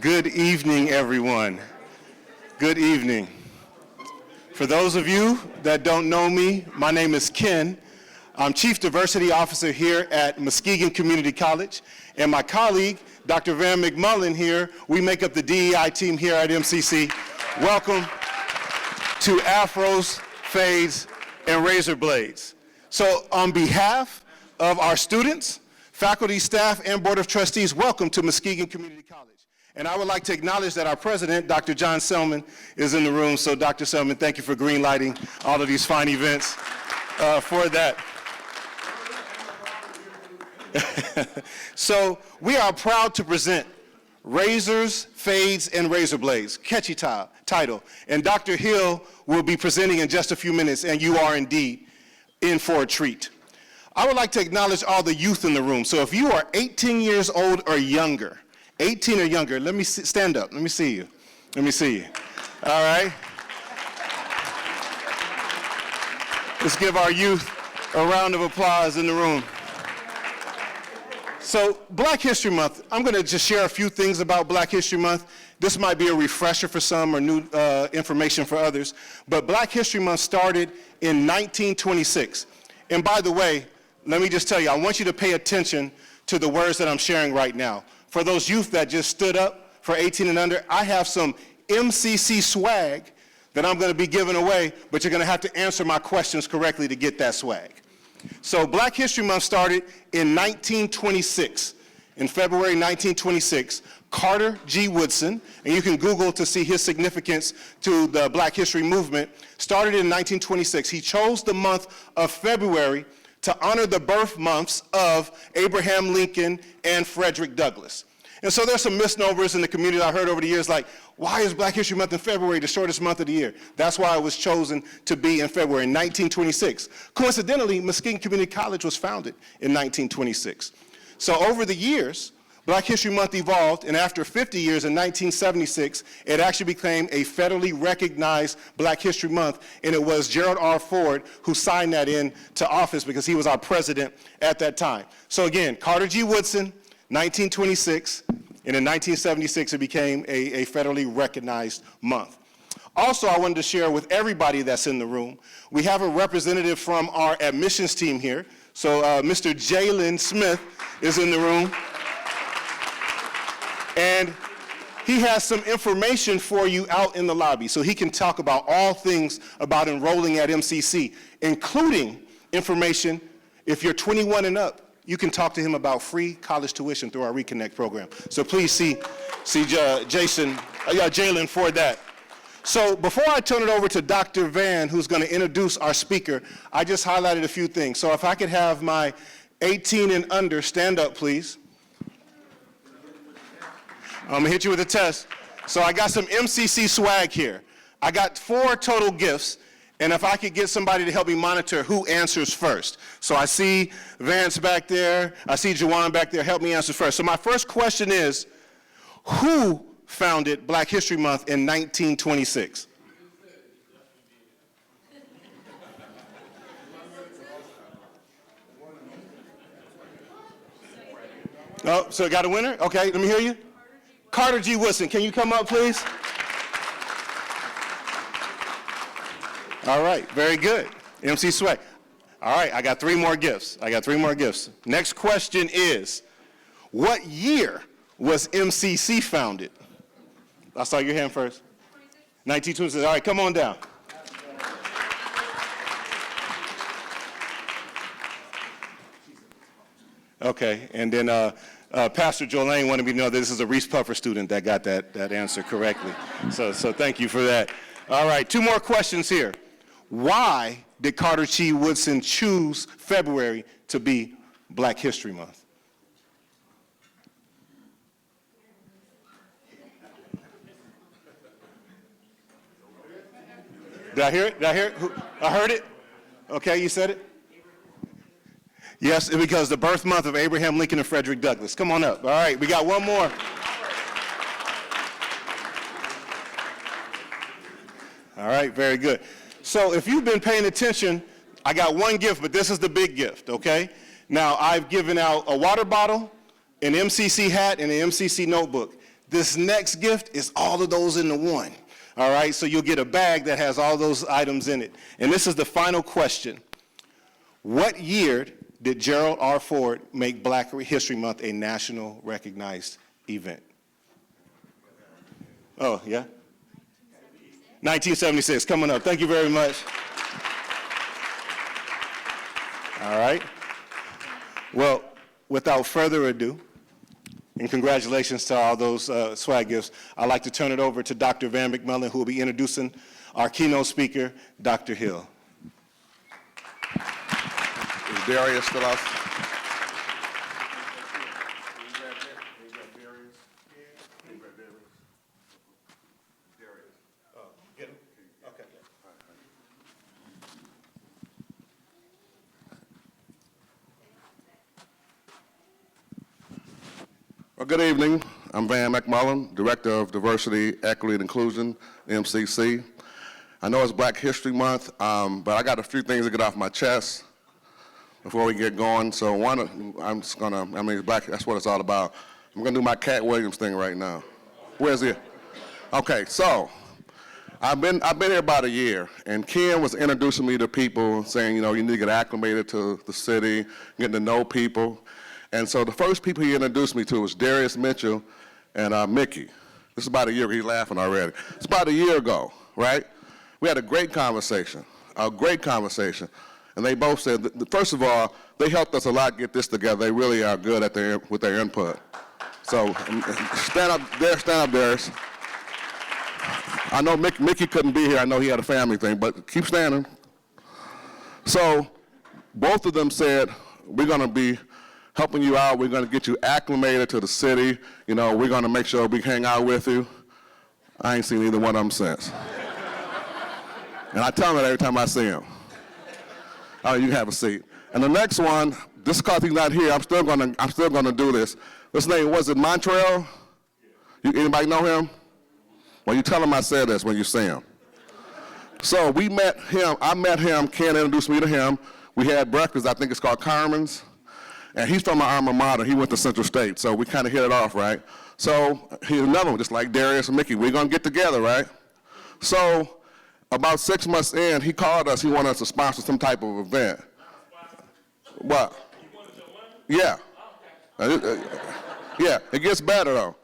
Good evening, everyone. Good evening. For those of you that don't know me, my name is Ken. I'm Chief Diversity Officer here at Muskegon Community College, and my colleague, Dr. Van McMullen here, we make up the DEI team here at MCC. Welcome to Afros, Fades, and Razorblades. So on behalf of our students, faculty, staff, and Board of Trustees, welcome to Muskegon Community College. And I would like to acknowledge that our president, Dr. John Selman, is in the room. So Dr. Selman, thank you for green-lighting all of these fine events for that. So we are proud to present Razors, Fades, and Razorblades, catchy title. And Dr. Hill will be presenting in just a few minutes, and you are indeed in for a treat. I would like to acknowledge all the youth in the room. So if you are 18 years old or younger, 18 or younger, let me stand up. Let me see you. Let me see you. All right. Let's give our youth a round of applause in the room. So Black History Month, I'm going to just share a few things about Black History Month. This might be a refresher for some or new information for others. But Black History Month started in 1926. And by the way, let me just tell you, I want you to pay attention to the words that I'm sharing right now. For those youth that just stood up for 18 and under, I have some MCC swag that I'm going to be giving away, but you're going to have to answer my questions correctly to get that swag. So Black History Month started in 1926. In February 1926, Carter G. Woodson, and you can Google to see his significance to the Black History movement, started in 1926. He chose the month of February to honor the birth months of Abraham Lincoln and Frederick Douglass. And so there's some misnomers in the community I heard over the years, like, why is Black History Month in February, the shortest month of the year? That's why it was chosen to be in February, 1926. Coincidentally, Muskegon Community College was founded in 1926. So over the years, Black History Month evolved, and after 50 years in 1976, it actually became a federally recognized Black History Month, and it was Gerald R. Ford who signed that into office because he was our president at that time. So again, Carter G. Woodson, 1926, and in 1976 it became a federally recognized month. Also, I wanted to share with everybody that's in the room, we have a representative from our admissions team here. So Mr. Jalen Smith is in the room. And he has some information for you out in the lobby, so he can talk about all things about enrolling at MCC, including information if you're 21 and up. You can talk to him about free college tuition through our Reconnect program. So please see Jalen for that. So before I turn it over to Dr. Van, who's going to introduce our speaker, I just highlighted a few things. So if I could have my 18 and under stand up, please. I'm going to hit you with a test. So I got some MCC swag here. I got 4 total gifts. And if I could get somebody to help me monitor who answers first. So I see Vance back there. I see Jawan back there. Help me answer first. So my first question is, who founded Black History Month in 1926? Oh, so I got a winner? Okay, let me hear you. Carter G. Woodson, can you come up, please? All right, very good. MC Swag. All right, I got 3 more gifts. Next question is, what year was MCC founded? I saw your hand first. 1926. All right, come on down. Okay, and then Pastor Jolene wanted me to know that this is a Reese Puffer student that got that answer correctly. So thank you for that. All right, 2 more questions here. Why did Carter G. Woodson choose February to be Black History Month? Did I hear it? I heard it? Okay, you said it? Yes, because the birth month of Abraham Lincoln and Frederick Douglass. Come on up. All right, we got one more. All right, very good. So if you've been paying attention, I got one gift, but this is the big gift, okay? Now, I've given out a water bottle, an MCC hat, and an MCC notebook. This next gift is all of those into one. All right, so you'll get a bag that has all those items in it. And this is the final question. What year did Gerald R. Ford make Black History Month a national recognized event? Oh, yeah? 1976, coming up. Thank you very much. All right. Well, without further ado, and congratulations to all those swag gifts, I'd like to turn it over to Dr. Van McMillan, who will be introducing our keynote speaker, Dr. Hill. Is Darius still out? Well, good evening. I'm Van McMullen, Director of Diversity, Equity, and Inclusion, MCC. I know it's Black History Month, but I got a few things to get off my chest before we get going. So that's what it's all about. I'm gonna do my Cat Williams thing right now. Where's he? Okay, so I've been here about a year, and Ken was introducing me to people, saying, you need to get acclimated to the city, getting to know people. And so the first people he introduced me to was Darius Mitchell and Mickey. This is about a year ago. He's laughing already. It's about a year ago, right? We had a great conversation. And they both said, that, first of all, they helped us a lot get this together. They really are good with their input. So stand up, Darius. I know Mickey couldn't be here. I know he had a family thing, but keep standing. So both of them said, we're going to be helping you out. We're going to get you acclimated to the city. We're going to make sure we hang out with you. I ain't seen either one of them since. And I tell him that every time I see him. Oh, you can have a seat. And the next one, this is because he's not here, I'm still gonna do this. His name, was it Montreal? Anybody know him? Well, you tell him I said this when you see him. So we met him, Ken introduced me to him. We had breakfast, I think it's called Carmen's. And he's from my alma mater. He went to Central State, so we kind of hit it off, right? So here's another one, just like Darius and Mickey. We're going to get together, right? So about 6 months in, he called us. He wanted us to sponsor some type of event. What? Yeah. Yeah, it gets better, though.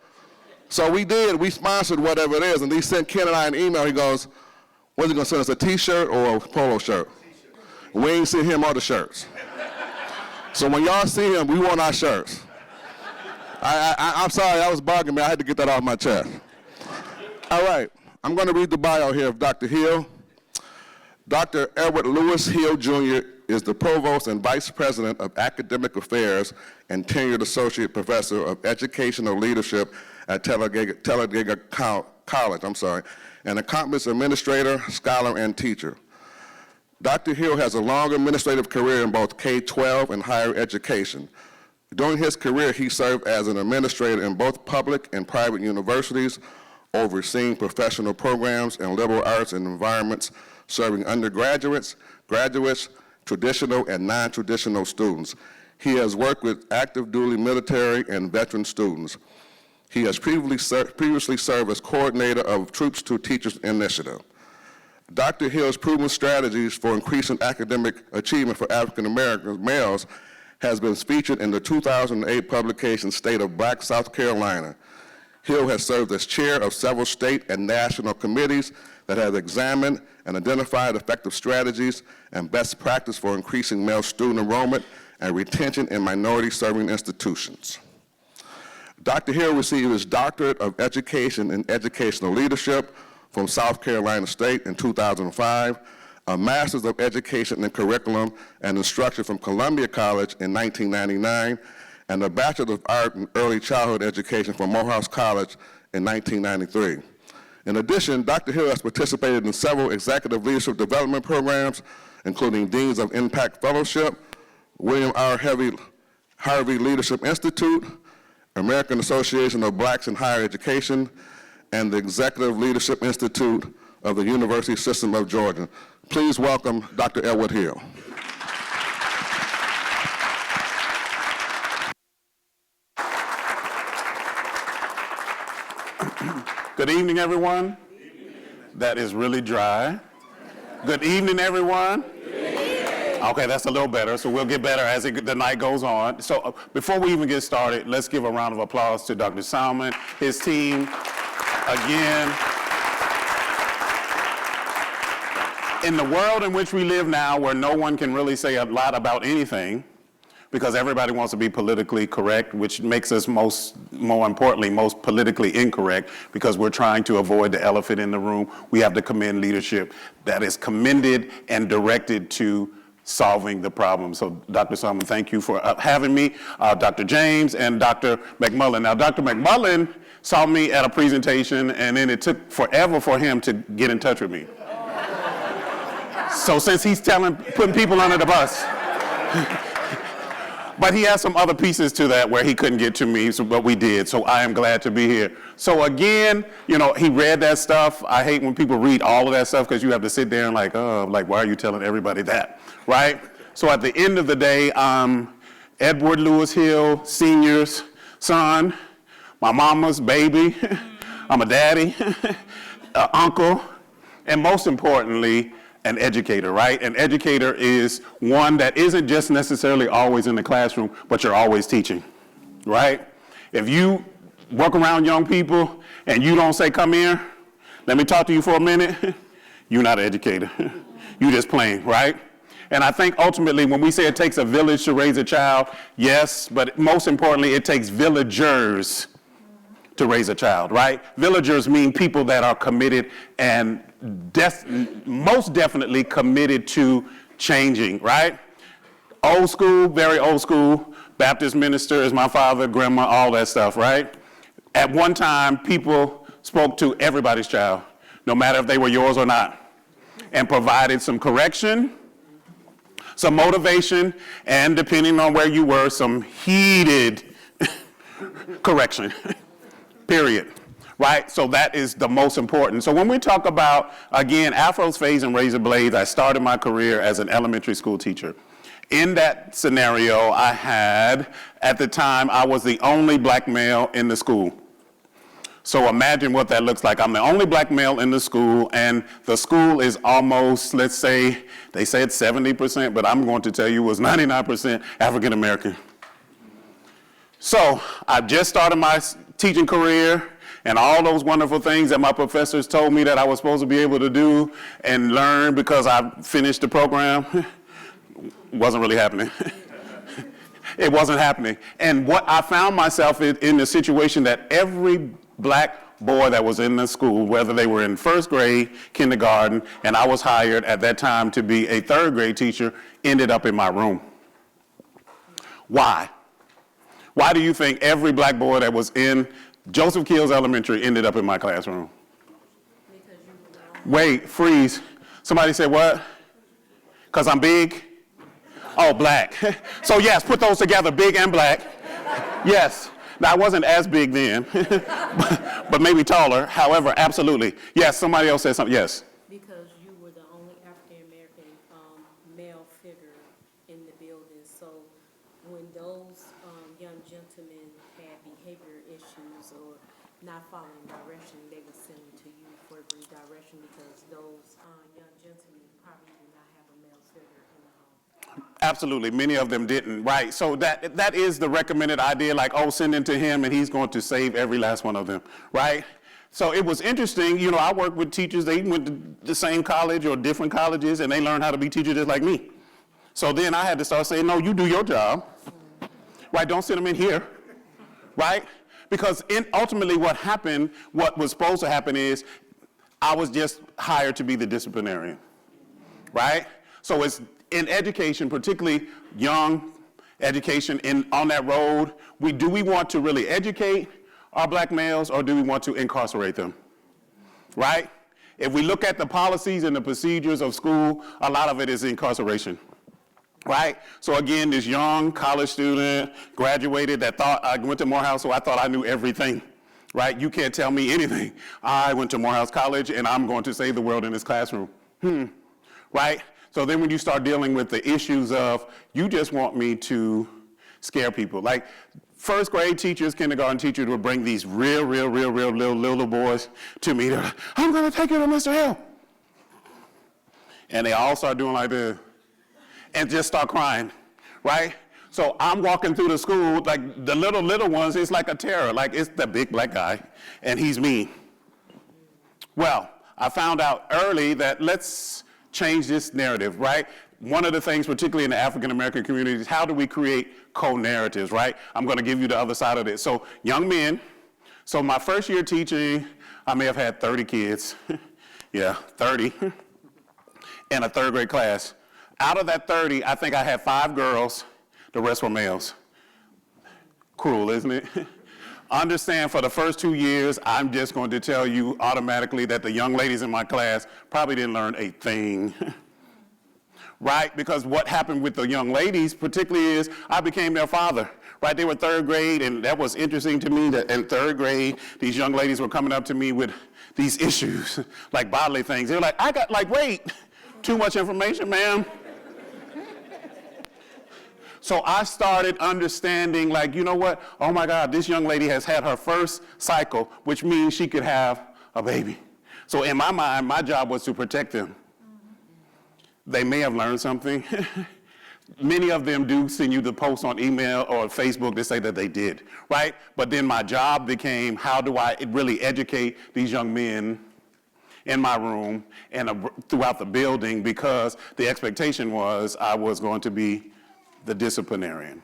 So we did. We sponsored whatever it is, and he sent Ken and I an email. He goes, "What's he going to send us, a T-shirt or a polo shirt?" We ain't seen him or the shirts. So when y'all see him, we want our shirts. I'm sorry, that was bugging me. I had to get that off my chest. All right, I'm going to read the bio here of Dr. Hill. Dr. Edward Lewis Hill, Jr. is the Provost and Vice President of Academic Affairs and tenured Associate Professor of Educational Leadership at Talladega College, an accomplished administrator, scholar, and teacher. Dr. Hill has a long administrative career in both K-12 and higher education. During his career, he served as an administrator in both public and private universities, overseeing professional programs in liberal arts and environments, serving undergraduates, graduates, traditional and non-traditional students. He has worked with active duty military and veteran students. He has previously served as coordinator of Troops to Teachers Initiative. Dr. Hill's proven strategies for increasing academic achievement for African American males has been featured in the 2008 publication State of Black South Carolina. Hill has served as chair of several state and national committees that have examined and identified effective strategies and best practice for increasing male student enrollment and retention in minority-serving institutions. Dr. Hill received his Doctorate of Education in Educational Leadership from South Carolina State in 2005, a Master's of Education in Curriculum and Instruction from Columbia College in 1999, and a Bachelor of Art in Early Childhood Education from Morehouse College in 1993. In addition, Dr. Hill has participated in several executive leadership development programs, including Deans of Impact Fellowship, William R. Harvey Leadership Institute, American Association of Blacks in Higher Education, and the Executive Leadership Institute of the University System of Georgia. Please welcome Dr. Edward Hill. Good evening, everyone. That is really dry. Good evening, everyone. Okay, that's a little better, so we'll get better as the night goes on. So before we even get started, let's give a round of applause to Dr. Salmon, his team, again. In the world in which we live now, where no one can really say a lot about anything, because everybody wants to be politically correct, which makes us more importantly, most politically incorrect, because we're trying to avoid the elephant in the room. We have to commend leadership that is commended and directed to solving the problem. So Dr. Salmon, thank you for having me, Dr. James and Dr. McMullen. Now, Dr. McMullen saw me at a presentation, and then it took forever for him to get in touch with me. So since he's putting people under the bus, but he has some other pieces to that where he couldn't get to me, but we did, so I am glad to be here. So again, you know, he read that stuff. I hate when people read all of that stuff because you have to sit there and like, why are you telling everybody that, right? So at the end of the day, I'm Edward Lewis Hill Sr.'s son, my mama's baby. I'm a daddy, an uncle, and most importantly, an educator, right? An educator is one that isn't just necessarily always in the classroom, but you're always teaching, right? If you work around young people and you don't say, come here, let me talk to you for a minute, you're not an educator. You just playing, right? And I think ultimately when we say it takes a village to raise a child, yes, but most importantly, it takes villagers to raise a child, right? Villagers mean people that are committed and most definitely committed to changing, right? Old school, very old school, Baptist minister is my father, grandma, all that stuff, right? At one time, people spoke to everybody's child, no matter if they were yours or not, and provided some correction, some motivation, and depending on where you were, some heated correction, period. Right? So that is the most important. So when we talk about, again, Afros, Fades, and Razorblades, I started my career as an elementary school teacher. In that scenario, I had, at the time, I was the only black male in the school. So imagine what that looks like. I'm the only black male in the school, and the school is almost, let's say, they said 70%, but I'm going to tell you it was 99% African American. So I just started my teaching career, and all those wonderful things that my professors told me that I was supposed to be able to do and learn because I finished the program wasn't really happening. It wasn't happening. And what I found myself in the situation that every black boy that was in the school, whether they were in first grade, kindergarten, and I was hired at that time to be a third grade teacher, ended up in my room. Why? Why do you think every black boy that was in Joseph Keels Elementary ended up in my classroom? Wait, freeze. Somebody said what? Because I'm big? Oh, black. So yes, put those together, big and black. Yes. Now, I wasn't as big then, but maybe taller. However, absolutely. Yes, somebody else said something. Yes. Because you were the only African-American male figure in the building. So when those young gentlemen had behavior issues or not following direction, they would send them to you for redirection because those young gentlemen probably do not have a male figure in the home. Absolutely, many of them didn't, right? So that is the recommended idea, like, oh, send him to him and he's going to save every last one of them, right? So it was interesting, you know, I worked with teachers, they went to the same college or different colleges and they learned how to be teachers just like me. So then I had to start saying, no, you do your job, right? Don't send them in here, right? Because ultimately what happened, what was supposed to happen is I was just hired to be the disciplinarian, right? So it's in education, particularly young education on that road, do we want to really educate our black males or do we want to incarcerate them, right? If we look at the policies and the procedures of school, a lot of it is incarceration, right? So again, this young college student graduated that thought, I went to Morehouse, so I thought I knew everything, right? You can't tell me anything. I went to Morehouse College and I'm going to save the world in this classroom, right? So then when you start dealing with the issues of, you just want me to scare people. Like, first grade teachers, kindergarten teachers would bring these real little boys to me. They're like, I'm going to take you to Mr. Hill. And they all start doing like this and just start crying, right? So I'm walking through the school, like the little ones, it's like a terror. Like it's the big black guy and he's mean. Well, I found out early that let's change this narrative, right? One of the things, particularly in the African-American community, is how do we create co-narratives, right? I'm going to give you the other side of this. So young men, so my first year teaching, I may have had 30 kids. Yeah, 30 in a third grade class. Out of that 30, I think I had 5 girls, the rest were males. Cruel, isn't it? Understand, for the first 2 years, I'm just going to tell you automatically that the young ladies in my class probably didn't learn a thing. Right? Because what happened with the young ladies particularly is I became their father, right? They were third grade, and that was interesting to me that in third grade, these young ladies were coming up to me with these issues, like bodily things. They were like, wait, too much information, ma'am. So I started understanding, like, you know what? Oh my God, this young lady has had her first cycle, which means she could have a baby. So in my mind, my job was to protect them. They may have learned something. Many of them do send you the post on email or Facebook to say that they did, right? But then my job became, how do I really educate these young men in my room and throughout the building, because the expectation was I was going to be the disciplinarian,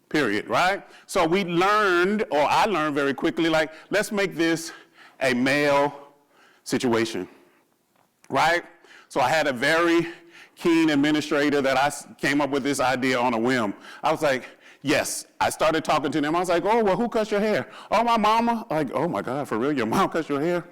period, right? So we learned, or I learned very quickly, like, let's make this a male situation, right? So I had a very keen administrator that I came up with this idea on a whim. I was like, yes. I started talking to them. I was like, oh, well, who cuts your hair? Oh, my mama. Like, oh my God, for real, your mom cuts your hair?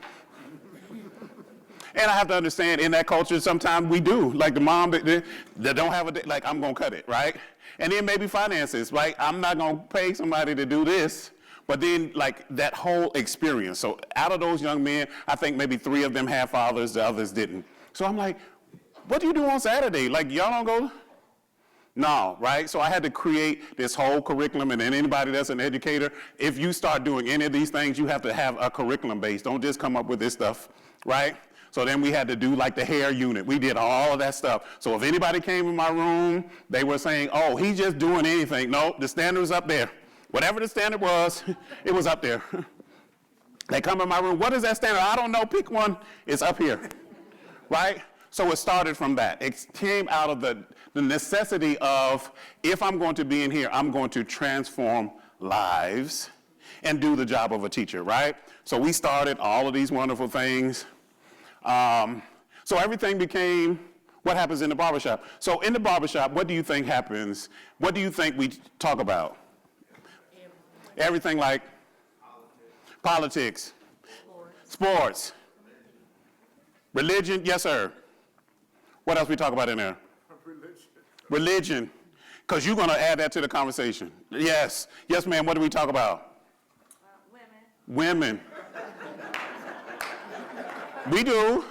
And I have to understand, in that culture, sometimes we do. Like the mom that don't have a, like, I'm gonna cut it, right? And then maybe finances, right? I'm not gonna pay somebody to do this. But then, like, that whole experience. So out of those young men, I think maybe 3 of them had fathers, the others didn't. So I'm like, what do you do on Saturday? Like, y'all don't go? No, right? So I had to create this whole curriculum, and then anybody that's an educator, if you start doing any of these things, you have to have a curriculum base. Don't just come up with this stuff, right? So then we had to do like the hair unit. We did all of that stuff. So if anybody came in my room, they were saying, oh, he's just doing anything. No, the standard was up there. Whatever the standard was, it was up there. They come in my room, what is that standard? I don't know, pick one, it's up here, right? So it started from that. It came out of the necessity of, if I'm going to be in here, I'm going to transform lives and do the job of a teacher, right? So we started all of these wonderful things. So everything became what happens in the barbershop. So in the barbershop, what do you think happens? What do you think we talk about? Everything like politics, sports, religion, yes, sir. What else we talk about in there? Religion. Because you're going to add that to the conversation. Yes. Yes, ma'am. What do we talk about? Women. We do.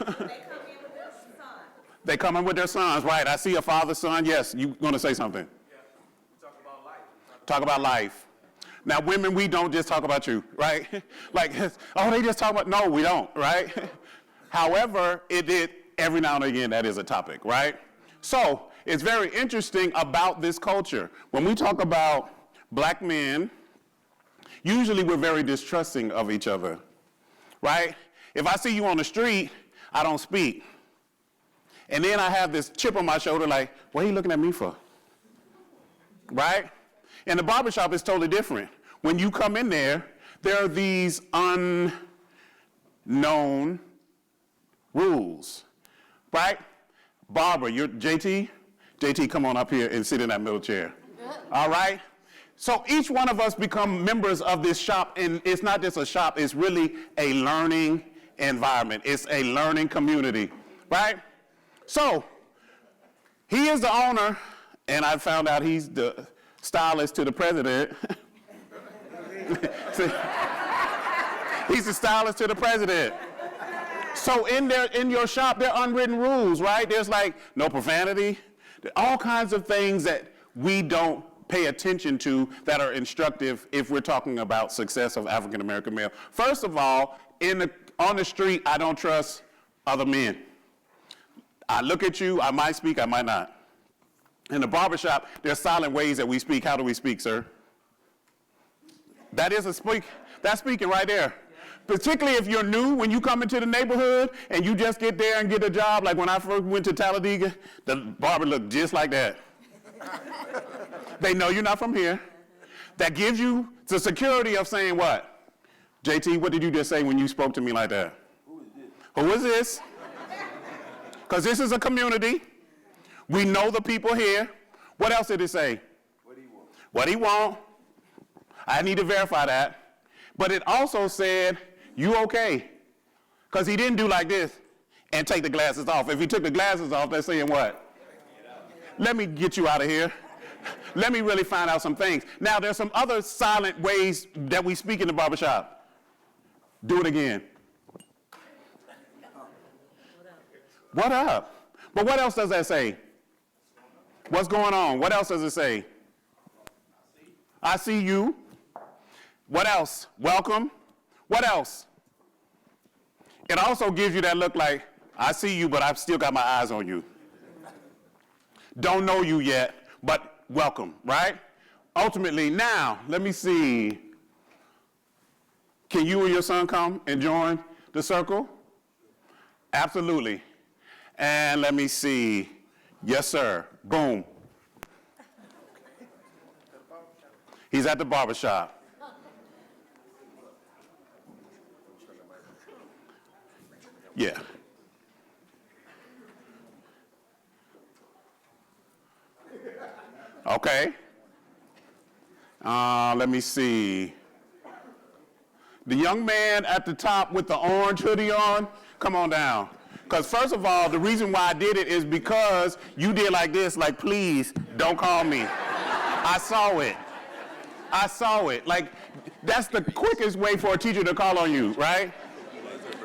They come in with their sons, right? I see a father, son. Yes, you're going to say something. Yeah. Talk about life. Talk about life. Now, women, we don't just talk about you, right? Like, oh, they just talk about, no, we don't, right? However, every now and again, that is a topic, right? So it's very interesting about this culture. When we talk about black men, usually we're very distrusting of each other, right? If I see you on the street, I don't speak. And then I have this chip on my shoulder like, what are you looking at me for? Right? In the barbershop, it's totally different. When you come in there, there are these unknown rules, right? Barber, you're JT? JT, come on up here and sit in that middle chair. All right? So each one of us become members of this shop, and it's not just a shop, it's really a learning environment. It's a learning community, right? So he is the owner, and I found out he's the stylist to the president. He's the stylist to the president. So in your shop, there are unwritten rules, right? There's like no profanity, all kinds of things that we don't pay attention to that are instructive if we're talking about success of African American male. First of all, on the street, I don't trust other men. I look at you, I might speak, I might not. In the barbershop, there's silent ways that we speak. How do we speak, sir? That is that's speaking right there. Particularly if you're new, when you come into the neighborhood and you just get there and get a job, like when I first went to Talladega, the barber looked just like that. They know you're not from here. That gives you the security of saying what? JT, what did you just say when you spoke to me like that? Who is this? Because this is a community. We know the people here. What else did it say? What do you want? What he want. I need to verify that. But it also said, you okay? Because he didn't do like this and take the glasses off. If he took the glasses off, they're saying what? Let me get you out of here. Let me really find out some things. Now, there's some other silent ways that we speak in the barbershop. Do it again. What up? But what else does that say? What's going on? What else does it say? I see you. What else? Welcome. What else? It also gives you that look like, I see you, but I've still got my eyes on you. Don't know you yet, but welcome, right? Ultimately, now, let me see. Can you and your son come and join the circle? Absolutely. And let me see. Yes, sir. Boom. He's at the barbershop. Yeah. Okay. Let me see. The young man at the top with the orange hoodie on, come on down. Because first of all, the reason why I did it is because you did like this, like, please don't call me. I saw it. I saw it. Like, that's the quickest way for a teacher to call on you, right?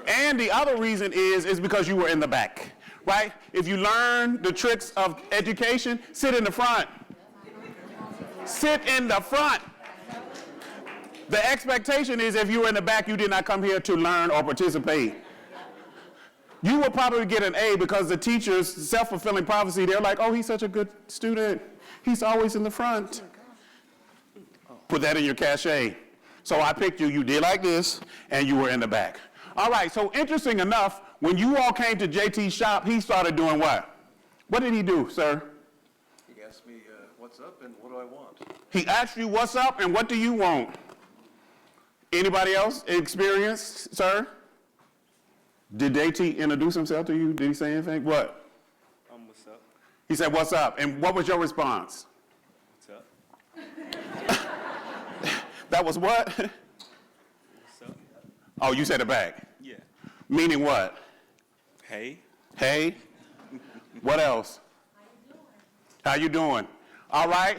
And the other reason is because you were in the back, right? If you learn the tricks of education, sit in the front. Sit in the front. The expectation is if you were in the back, you did not come here to learn or participate. You will probably get an A because the teacher's self-fulfilling prophecy, they're like, oh, he's such a good student. He's always in the front. Put that in your cachet. So I picked you, you did like this, and you were in the back. All right, so interesting enough, when you all came to JT's shop, he started doing what? What did he do, sir? He asked me, what's up and what do I want? He asked you what's up and what do you want? Anybody else experience, sir? Did JT introduce himself to you? Did he say anything? What? What's up? He said, what's up? And what was your response? What's up? That was what? What's up? Oh, you said it back. Yeah. Meaning what? Hey. Hey. What else? How you doing? All right.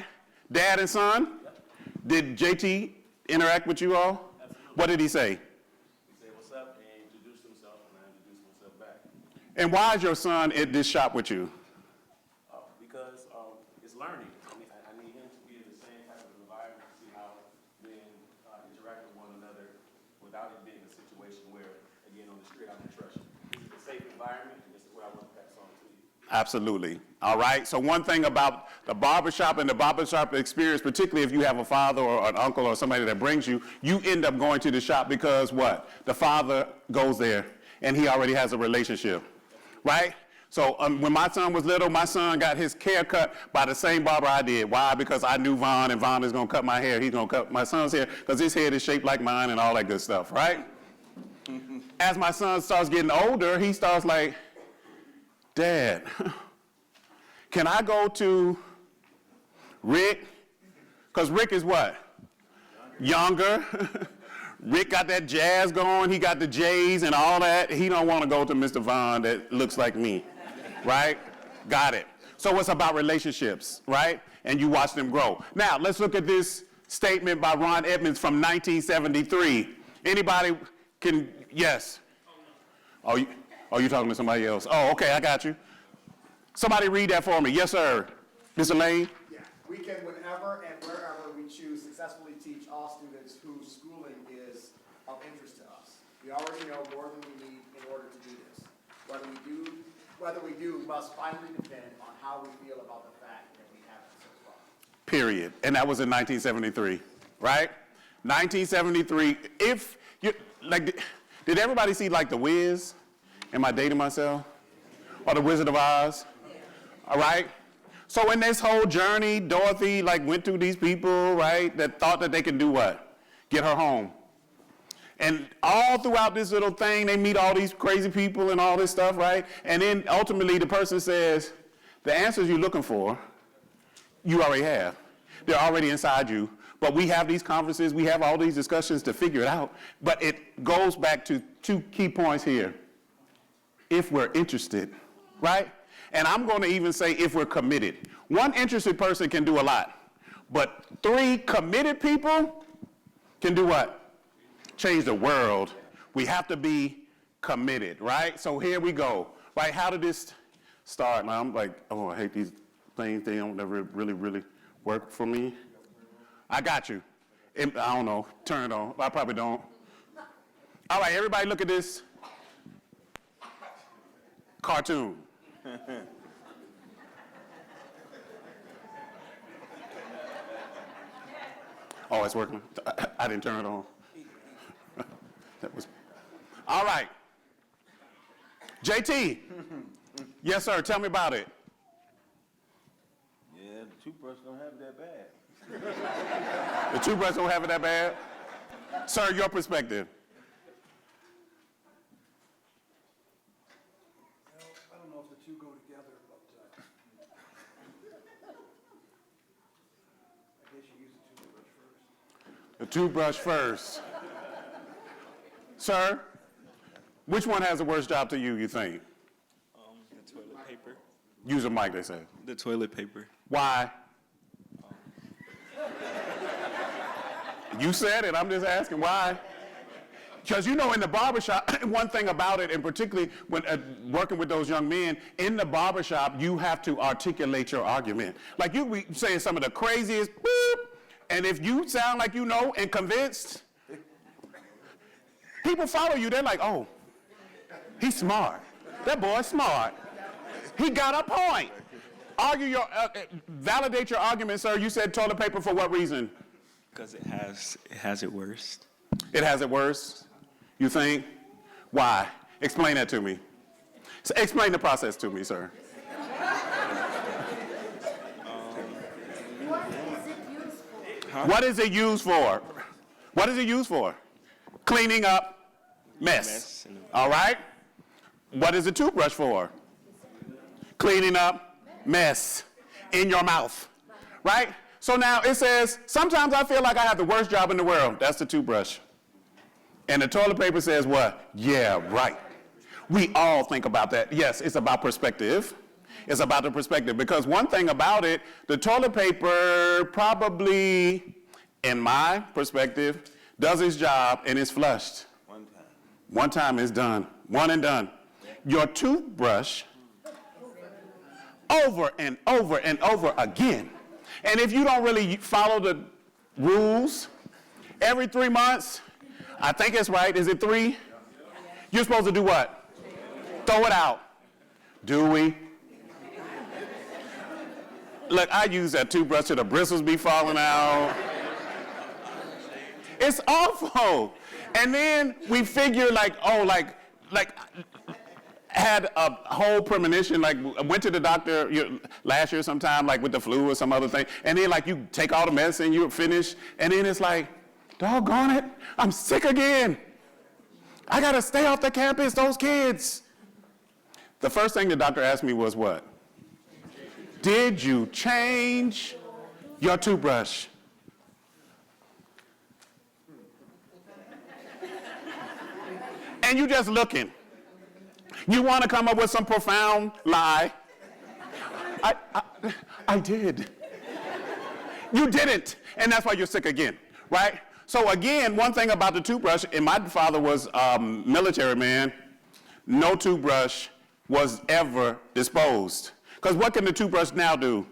Dad and son? Did JT interact with you all? Absolutely. What did he say? He said, what's up, and introduced himself, and I introduced myself back. And why is your son at this shop with you? Because it's learning. I need him to be in the same type of environment to see how men interact with one another without it being a situation where, again, on the street, I can trust you. This is a safe environment, and this is what I want to pass on to you. Absolutely. All right. So one thing about the barbershop and the barbershop experience, particularly if you have a father or an uncle or somebody that brings you, you end up going to the shop because what? The father goes there and he already has a relationship, right? So when my son was little, my son got his hair cut by the same barber I did. Why? Because I knew Vaughn, and Vaughn is going to cut my hair. He's going to cut my son's hair because his head is shaped like mine and all that good stuff, right? As my son starts getting older, he starts like, Dad, can I go to Rick? Because Rick is what? Younger. Rick got that jazz going. He got the J's and all that. He don't want to go to Mr. Vaughn that looks like me, right? Got it. So it's about relationships, right? And you watch them grow. Now, let's look at this statement by Ron Edmonds from 1973. Anybody can, yes? Oh, you're talking to somebody else. Oh, okay, I got you. Somebody read that for me. Yes, sir. Mr. Lane? We can, whenever and wherever we choose, successfully teach all students whose schooling is of interest to us. We already know more than we need in order to do this. Whether we do must finally depend on how we feel about the fact that we haven't so far. Period. And that was in 1973, right? 1973. If you, like, did everybody see, like, The Wiz? Am I dating myself? Or The Wizard of Oz? All right? So in this whole journey, Dorothy, like, went through these people, right, that thought that they could do what? Get her home. And all throughout this little thing, they meet all these crazy people and all this stuff, right? And then ultimately the person says, the answers you're looking for, you already have. They're already inside you. But we have these conferences, we have all these discussions to figure it out. But it goes back to two key points here. If we're interested, right? And I'm going to even say if we're committed. One interested person can do a lot. But 3 committed people can do what? Change the world. We have to be committed, right? So here we go, right? How did this start? Now I'm like, oh, I hate these things. They don't never really work for me. I got you. I don't know. Turn it on. I probably don't. All right, everybody look at this cartoon. Oh, it's working. I didn't turn it on. That was, all right. JT. Yes, sir. Tell me about it. Yeah, the toothbrush don't have it that bad. The toothbrush don't have it that bad? Sir, your perspective. Well, I don't know if the two go together, but I guess you use the toothbrush first. The toothbrush first. Sir, which one has the worst job to you think? The toilet paper. Use a mic, they say. The toilet paper. Why? You said it, I'm just asking why. Because you know in the barbershop, one thing about it, and particularly when working with those young men, in the barbershop, you have to articulate your argument. Like you be saying some of the craziest, boop, and if you sound like you know and convinced, people follow you, they're like, oh, he's smart. That boy's smart. He got a point. Validate your argument, sir. You said toilet paper for what reason? Because it has it worse. It has it worse, you think? Why? Explain that to me. So explain the process to me, sir. What is it used for? What is it used for? Cleaning up mess. All right? What is a toothbrush for? Cleaning up mess in your mouth. Right? So now it says, sometimes I feel like I have the worst job in the world. That's the toothbrush. And the toilet paper says what? Yeah, right. We all think about that. Yes, it's about perspective. It's about the perspective. Because one thing about it, the toilet paper probably, in my perspective, does its job and is flushed. One time. One time it's done. One and done. Your toothbrush, over and over and over again. And if you don't really follow the rules, every 3 months, I think it's right, is it 3? You're supposed to do what? Throw it out. Do we? Look, I use that toothbrush till the bristles be falling out. It's awful. And then we figure like, oh, like had a whole premonition, like went to the doctor last year sometime, like with the flu or some other thing, and then like you take all the medicine, you're finished, and then it's like, doggone it, I'm sick again. I gotta stay off the campus, those kids. The first thing the doctor asked me was what? Did you change your toothbrush? And you just looking. You want to come up with some profound lie. I did. You didn't, and that's why you're sick again, right? So again, one thing about the toothbrush, and my father was a military man, no toothbrush was ever disposed. Because what can the toothbrush now do?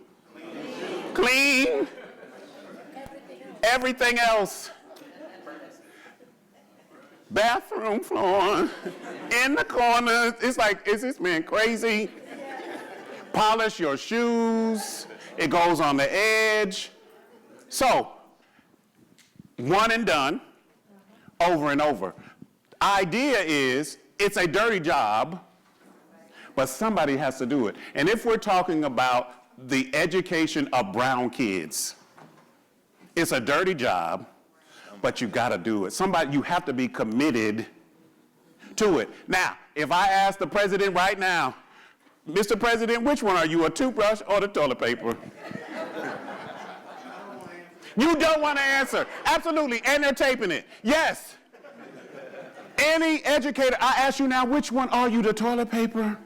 clean. Everything else. Bathroom floor, in the corner. It's like, is this man crazy? Polish your shoes. It goes on the edge. So, one and done, over and over. Idea is, it's a dirty job, but somebody has to do it. And if we're talking about the education of brown kids, it's a dirty job, but you gotta do it. You have to be committed to it. Now, if I ask the president right now, Mr. President, which one are you, a toothbrush or the toilet paper? You don't want to answer. Absolutely, and they're taping it. Yes. Any educator, I ask you now, which one are you, the toilet paper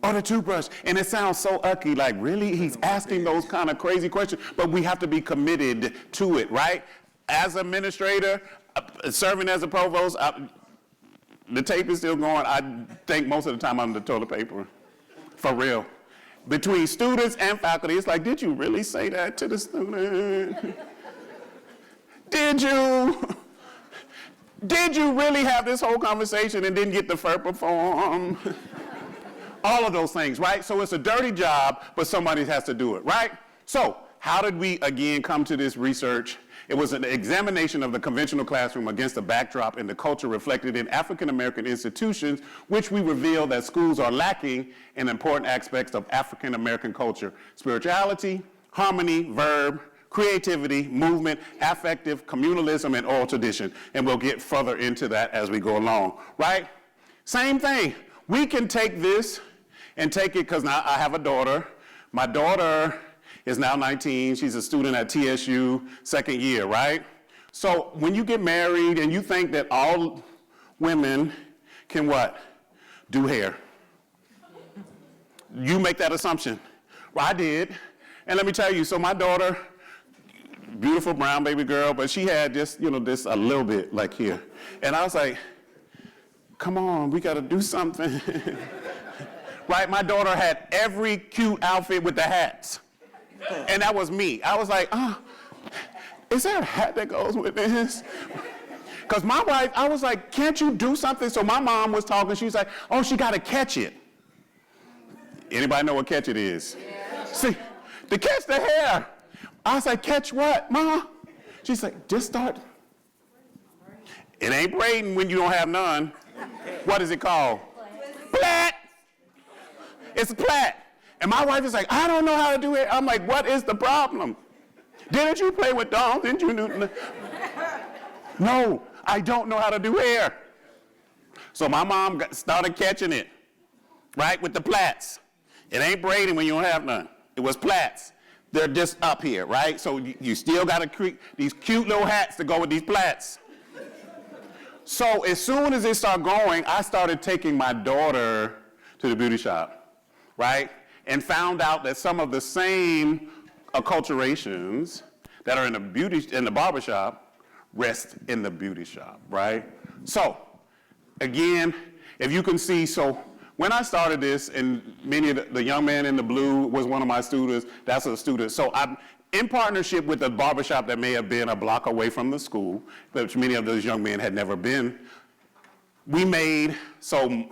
or the toothbrush? And it sounds so ucky, like, really? He's asking those kind of crazy questions, but we have to be committed to it, right? As administrator, serving as a provost, the tape is still going. I think most of the time I'm the toilet paper, for real. Between students and faculty, it's like, did you really say that to the student? Did you? Did you really have this whole conversation and didn't get the FERPA form? All of those things, right? So it's a dirty job, but somebody has to do it, right? So how did we, again, come to this research? It was an examination of the conventional classroom against the backdrop and the culture reflected in African-American institutions, which we revealed that schools are lacking in important aspects of African-American culture: spirituality, harmony, verb, creativity, movement, affective, communalism, and oral tradition. And we'll get further into that as we go along, right? Same thing. We can take this and take it, because now I have a daughter. My daughter is now 19. She's a student at TSU, second year, right? So when you get married and you think that all women can what? Do hair. You make that assumption. Well, I did. And let me tell you, so my daughter, beautiful brown baby girl, but she had just, this a little bit like here. And I was like, come on, we gotta do something. Right, my daughter had every cute outfit with the hats. And that was me. I was like, is there a hat that goes with this? Because my wife, I was like, can't you do something? So my mom was talking, she was like, oh, she gotta catch it. Anybody know what catch it is? Yeah. See, to catch the hair. I was like, catch what, Ma? She's like, just start. It ain't braiding when you don't have none. What is it called? Plait. It's a plait. And my wife is like, I don't know how to do it. I'm like, what is the problem? Didn't you play with dolls? Didn't you? No, I don't know how to do hair. So my mom started catching it, right, with the plaits. It ain't braiding when you don't have none. It was plaits. They're just up here, right? So you still got to create these cute little hats to go with these plaits. So as soon as it started going, I started taking my daughter to the beauty shop, right? And found out that some of the same acculturations that are in the barbershop rest in the beauty shop, right? So, again, if you can see, so when I started this, and many of the young man in the blue was one of my students, that's a student. So I'm in partnership with a barbershop that may have been a block away from the school, which many of those young men had never been. We made, so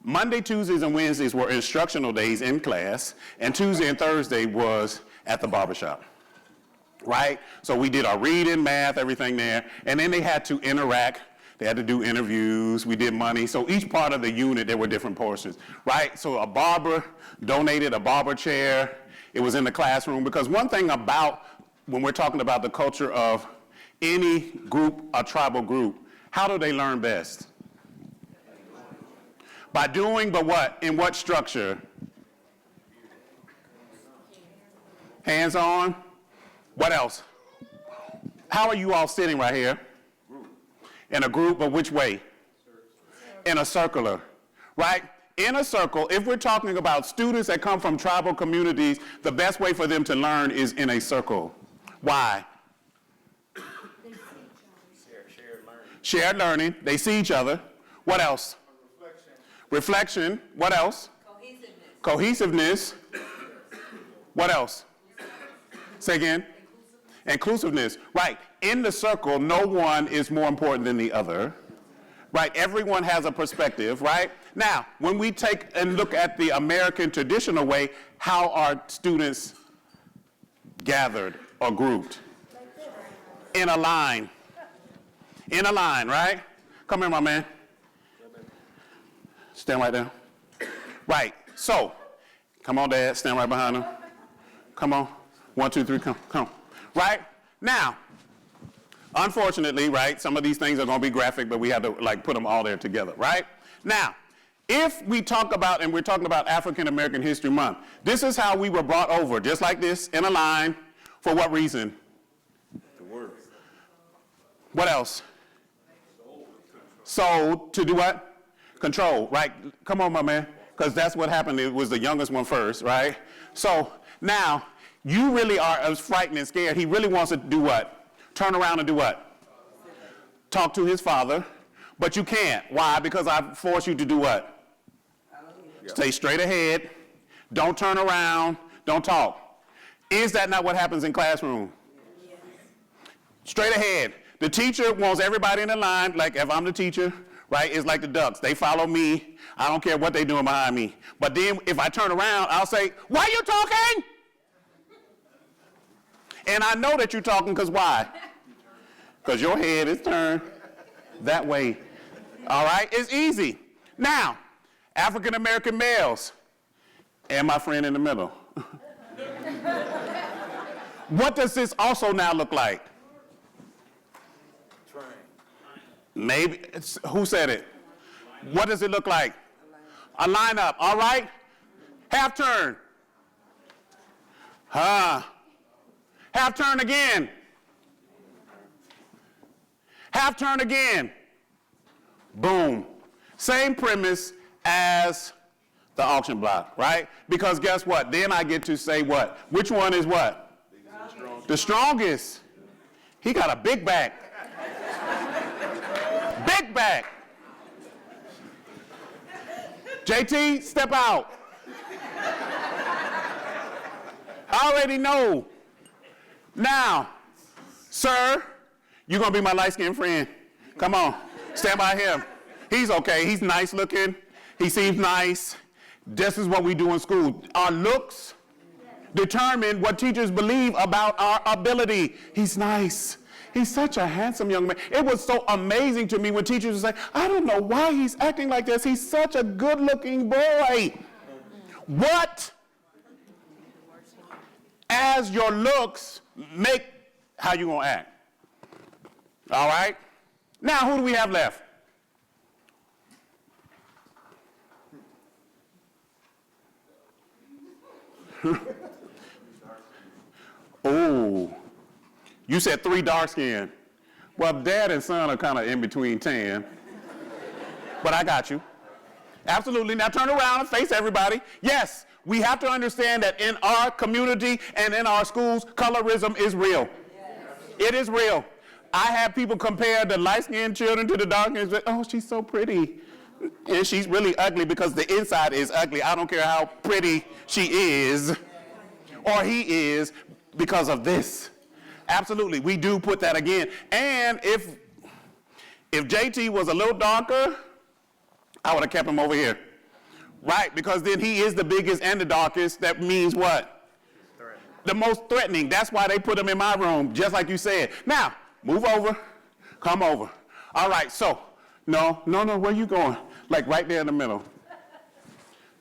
Monday, Tuesdays, and Wednesdays were instructional days in class, and Tuesday and Thursday was at the barbershop, right? So we did our reading, math, everything there, and then they had to interact. They had to do interviews. We did money. So each part of the unit, there were different portions, right? So a barber donated a barber chair. It was in the classroom, because one thing about when we're talking about the culture of any group, a tribal group, how do they learn best? By doing, but what? In what structure? Hands-on? What else? How are you all sitting right here? In a group, but which way? In a circular, right? In a circle, if we're talking about students that come from tribal communities, the best way for them to learn is in a circle. Why? Shared learning. Shared learning. They see each other. What else? Reflection. What else? Cohesiveness. What else? Say again? Inclusiveness, right. In the circle, no one is more important than the other, right? Everyone has a perspective, right? Now, when we take and look at the American traditional way, how are students gathered or grouped? In a line. In a line, right? Come here, my man. Stand right there. Right, so, come on, Dad, stand right behind him. Come on, 1, 2, 3, come. Right? Now, unfortunately, right, some of these things are going to be graphic, but we have to like put them all there together, right? Now, if we talk about, and we're talking about African American History Month, this is how we were brought over, just like this, in a line. For what reason? The word. What else? So, to do what? Control, right? Come on, my man, because that's what happened. It was the youngest one first, right? So, now, you really are as frightened and scared. He really wants to do what? Turn around and do what? Talk to his father, but you can't. Why? Because I force you to do what? Stay straight ahead. Don't turn around. Don't talk. Is that not what happens in classroom? Straight ahead. The teacher wants everybody in the line, like if I'm the teacher, right, it's like the ducks. They follow me. I don't care what they're doing behind me. But then if I turn around, I'll say, why are you talking? And I know that you're talking because why? Because your head is turned that way. All right? It's easy. Now, African American males and my friend in the middle. What does this also now look like? Maybe, who said it? What does it look like? A lineup, all right? Half turn. Half turn again. Half turn again. Boom. Same premise as the auction block, right? Because guess what? Then I get to say what? Which one is what? The strongest. He got a big back. Big back. JT, step out. I already know. Now, sir, you're going to be my light-skinned friend. Come on, stand by him. He's okay. He's nice looking. He seems nice. This is what we do in school. Our looks determine what teachers believe about our ability. He's nice. He's such a handsome young man. It was so amazing to me when teachers would say, I don't know why he's acting like this. He's such a good-looking boy. What? As your looks make how you gonna act. All right? Now, who do we have left? Oh, you said 3 dark skin. Well, dad and son are kind of in between 10. But I got you. Absolutely. Now turn around and face everybody. Yes, we have to understand that in our community and in our schools, colorism is real. It is real. I have people compare the light-skinned children to the dark-skinned children. Oh, she's so pretty. And she's really ugly because the inside is ugly. I don't care how pretty she is or he is because of this. Absolutely, we do put that again. And if JT was a little darker, I would have kept him over here. Right, because then he is the biggest and the darkest. That means what? The most threatening. That's why they put him in my room, just like you said. Now, move over, come over. All right, so, no, where you going? Like right there in the middle.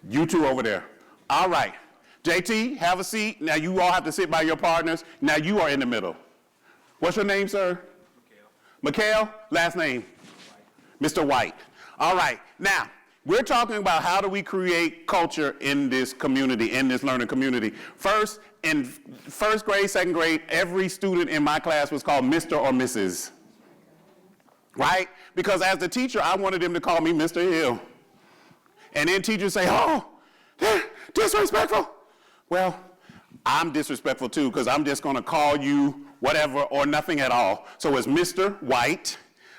You two over there. All right. JT, have a seat. Now you all have to sit by your partners. Now you are in the middle. What's your name, sir? Mikhail, last name? Mr. White. All right. Now, we're talking about how do we create culture in this community, in this learning community. First, in first grade, second grade, every student in my class was called Mr. or Mrs. Right? Because as the teacher, I wanted them to call me Mr. Hill. And then teachers say, oh, they're disrespectful. Well, I'm disrespectful too, because I'm just going to call you whatever or nothing at all. So it's Mr. White,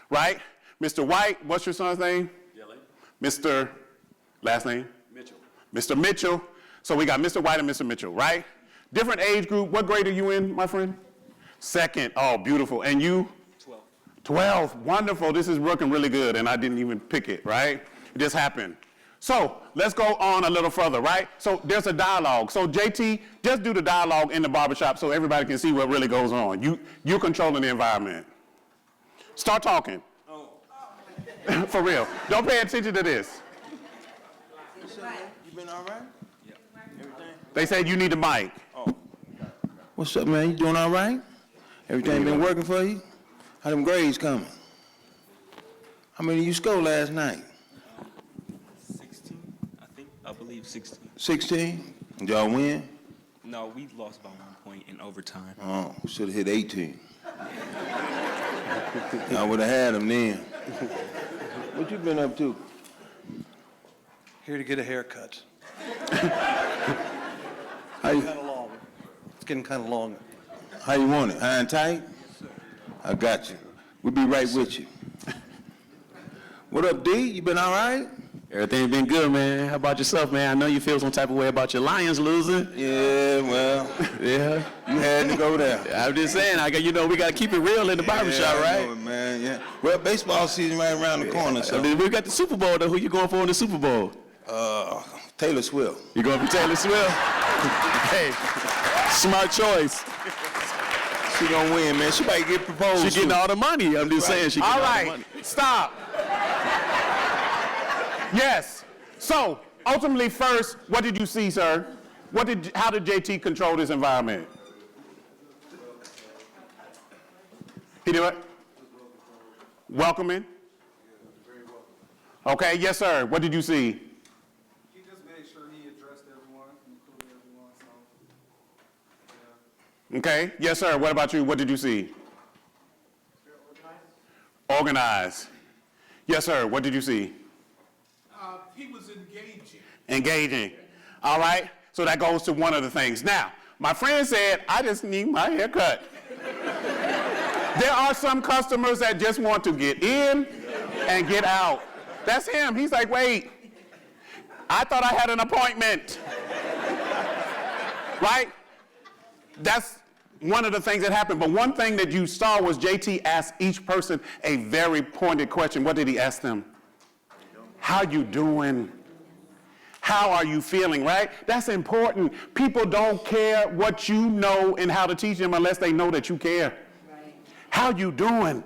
right? Mr. White, what's your son's name? Dylan. Mr. last name? Mitchell. Mr. Mitchell. So we got Mr. White and Mr. Mitchell, right? Different age group. What grade are you in, my friend? Second. Oh, beautiful. And you? 12. 12. Wonderful. This is working really good, and I didn't even pick it, right? It just happened. So let's go on a little further, right? So there's a dialogue. So JT, just do the dialogue in the barbershop so everybody can see what really goes on. You're controlling the environment. Start talking. Oh. For real. Don't pay attention to this. What's up, man? You been all right? Yeah. Everything? They said you need a mic. Oh. What's up, man? You doing all right? Everything been working for you? How them grades coming? How many you scored last night? 16, I believe 16. 16? Did y'all win? No, we lost by 1 point in overtime. Oh, should have hit 18. I would have had them then. What you been up to? Here to get a haircut. How you, Kind of long. It's getting kind of longer. how you want it? High and tight? I got you. We'll be right with you. What up, D? You been all right? Everything's been good, man. How about yourself, man? I know you feel some type of way about your Lions losing. Yeah, well, Yeah. you had to go there. I'm just saying, we got to keep it real in the barbershop, Yeah, I right? know it, man, yeah. Well, baseball season right around the corner, so. I mean, we got the Super Bowl, though. Who you going for in the Super Bowl? Taylor Swift. You going for Taylor Swift? Hey, smart choice. She gonna win, man. She might get proposed She getting to. all the money. I'm just saying, she getting All all the right, money. stop. Yes. So ultimately, first, what did you see, sir? How did JT control this environment? He did what? Welcoming. Okay. Yes, sir. What did you see? He just made sure he addressed everyone, including everyone, so, yeah. Okay. Yes, sir. What about you? What did you see? Organized. Yes, sir. What did you see? He was engaging. Engaging. All right? So that goes to one of the things. Now, my friend said, I just need my hair cut. There are some customers that just want to get in and get out. That's him. He's like, wait, I thought I had an appointment. Right? That's one of the things that happened. But one thing that you saw was JT asked each person a very pointed question. What did he ask them? How you doing? How are you feeling, right? That's important. People don't care what you know and how to teach them unless they know that you care. Right. How you doing?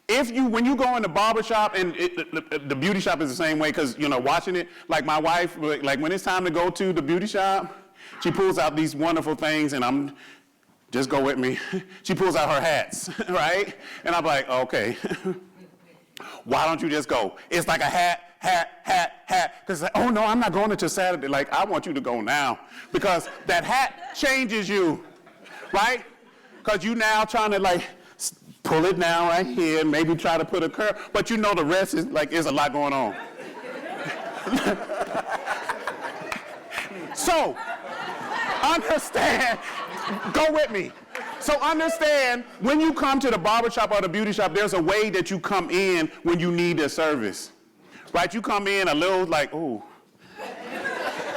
When you go in the barber shop, and the beauty shop is the same way, because, watching it, like my wife, like when it's time to go to the beauty shop, she pulls out these wonderful things, and just go with me. She pulls out her hats, right? And I'm like, okay. Why don't you just go? It's like a hat. Because, oh no, I'm not going until Saturday. Like, I want you to go now. Because that hat changes you, right? Because you now trying to pull it down right here, maybe try to put a curve. But the rest is there's a lot going on. So, understand, go with me. So understand, when you come to the barbershop or the beauty shop, there's a way that you come in when you need a service, right? You come in a little ooh,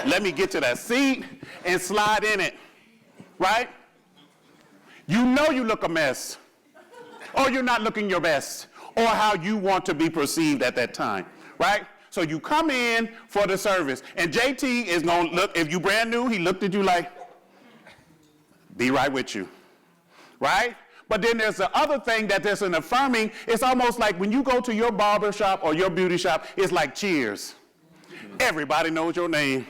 let me get to that seat and slide in it, right? You know you look a mess, or you're not looking your best, or how you want to be perceived at that time, right? So you come in for the service, and JT is gonna look, if you brand new, he looked at you like, be right with you. Right? But then there's the other thing that there's an affirming. It's almost like when you go to your barber shop or your beauty shop, it's like cheers. Everybody knows your name.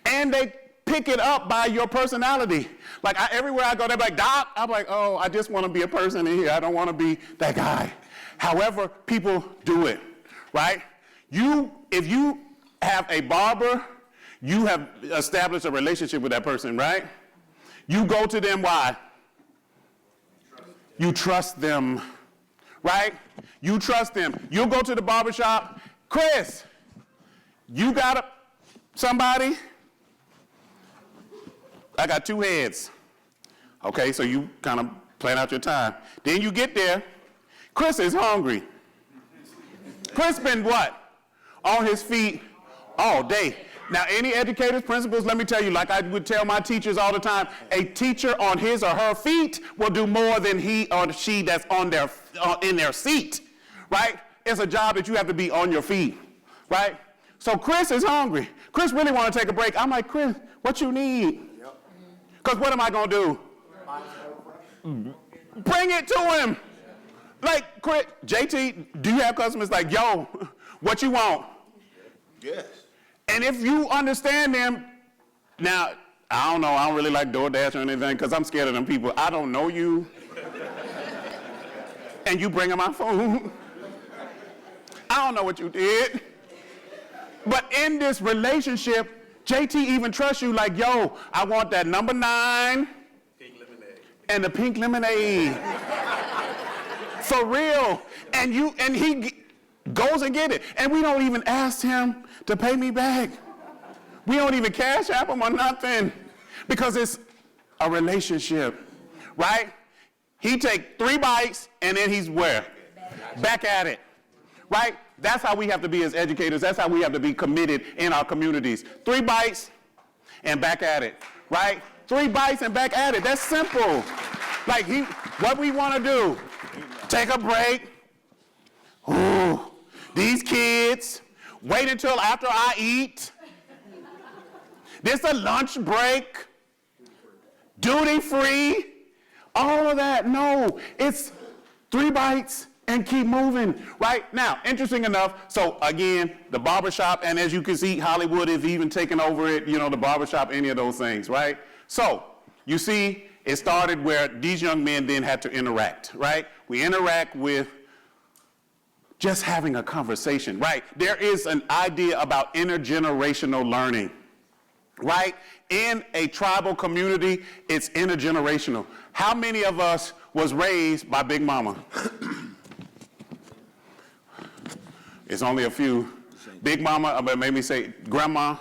And they pick it up by your personality. Everywhere I go, they're like, Doc. I'm like, oh, I just want to be a person in here. I don't want to be that guy. However, people do it, right? If you have a barber, you have established a relationship with that person, right? You go to them, why? You trust them, right? You trust them. You'll go to the barbershop. Chris, you got somebody? I got 2 heads. Okay, so you kind of plan out your time. Then you get there. Chris is hungry. Chris been what? On his feet all day. Now, any educators, principals, let me tell you, like I would tell my teachers all the time, a teacher on his or her feet will do more than he or she that's on their in their seat, right? It's a job that you have to be on your feet, right? So Chris is hungry. Chris really want to take a break. I'm like, Chris, what you need? Because what am I going to do? Bring it to him. Like, Chris, JT, do you have customers like, yo, what you want? Yes. And if you understand them, now, I don't know, I don't really like DoorDash or anything because I'm scared of them people. I don't know you. And you bringing my food. I don't know what you did. But in this relationship, JT even trusts you like, yo, I want that number 9 and the pink lemonade. For real. And he goes and get it. And we don't even ask him to pay me back. We don't even cash app him or nothing because it's a relationship, right? He take 3 bites and then he's where? Back at it, right? That's how we have to be as educators. That's how we have to be committed in our communities. 3 bites and back at it, right? 3 bites and back at it. That's simple. Like what we want to do, take a break. Ooh, these kids, wait until after I eat. This a lunch break. Duty free. All of that. No, it's 3 bites and keep moving. Right now, interesting enough, so again, the barbershop, and as you can see, Hollywood is even taking over it, the barbershop, any of those things, right? So, you see, it started where these young men then had to interact, right? We interact with just having a conversation, right? There is an idea about intergenerational learning, right? In a tribal community, it's intergenerational. How many of us was raised by Big Mama? It's only a few. Big Mama, but maybe say Grandma.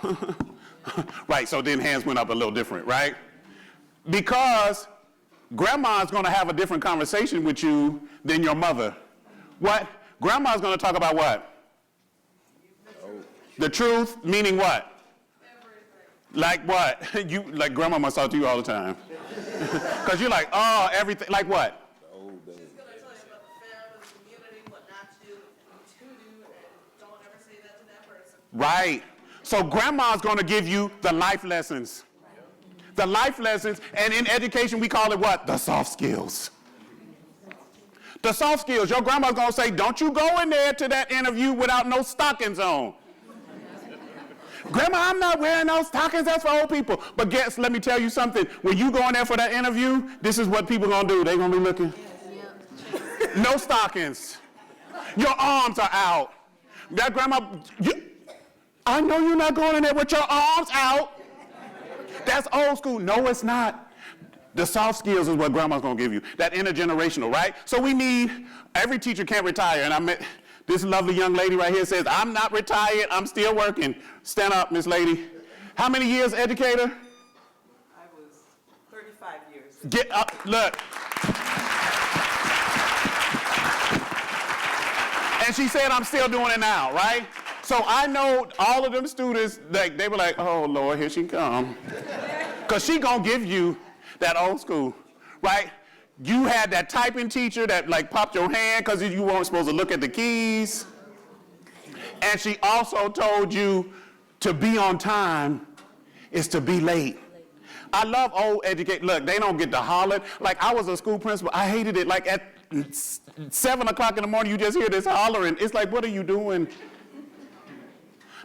Right, so then hands went up a little different, right? Because Grandma's gonna have a different conversation with you than your mother. What? Grandma's gonna talk about what? The truth, meaning what? Like what? Like Grandma must talk to you all the time. Because you're like, oh, everything, like what? She's going to tell you about the family, the community, what not to do, and to do, and don't ever say that to that person. Right. So Grandma's going to give you the life lessons. The life lessons, and in education we call it what? The soft skills. The soft skills. Your grandma's going to say, don't you go in there to that interview without no stockings on. Grandma, I'm not wearing those stockings, that's for old people. But let me tell you something. When you go in there for that interview, this is what people gonna do. They gonna be looking. No stockings. Your arms are out. That grandma, I know you're not going in there with your arms out. That's old school. No, it's not. The soft skills is what grandma's gonna give you. That intergenerational, right? So we need, every teacher can't retire. And I met this lovely young lady right here says, I'm not retired, I'm still working. Stand up, Miss Lady. How many years educator? I was 35 years. Get up, look. And she said, I'm still doing it now, right? So I know all of them students, they were like, oh Lord, here she come. Because she gonna give you that old school, right? You had that typing teacher that like popped your hand because you weren't supposed to look at the keys. And she also told you to be on time is to be late. I love old educators. Look, they don't get to holler. Like I was a school principal, I hated it. Like at 7 o'clock in the morning, you just hear this hollering. It's like, what are you doing?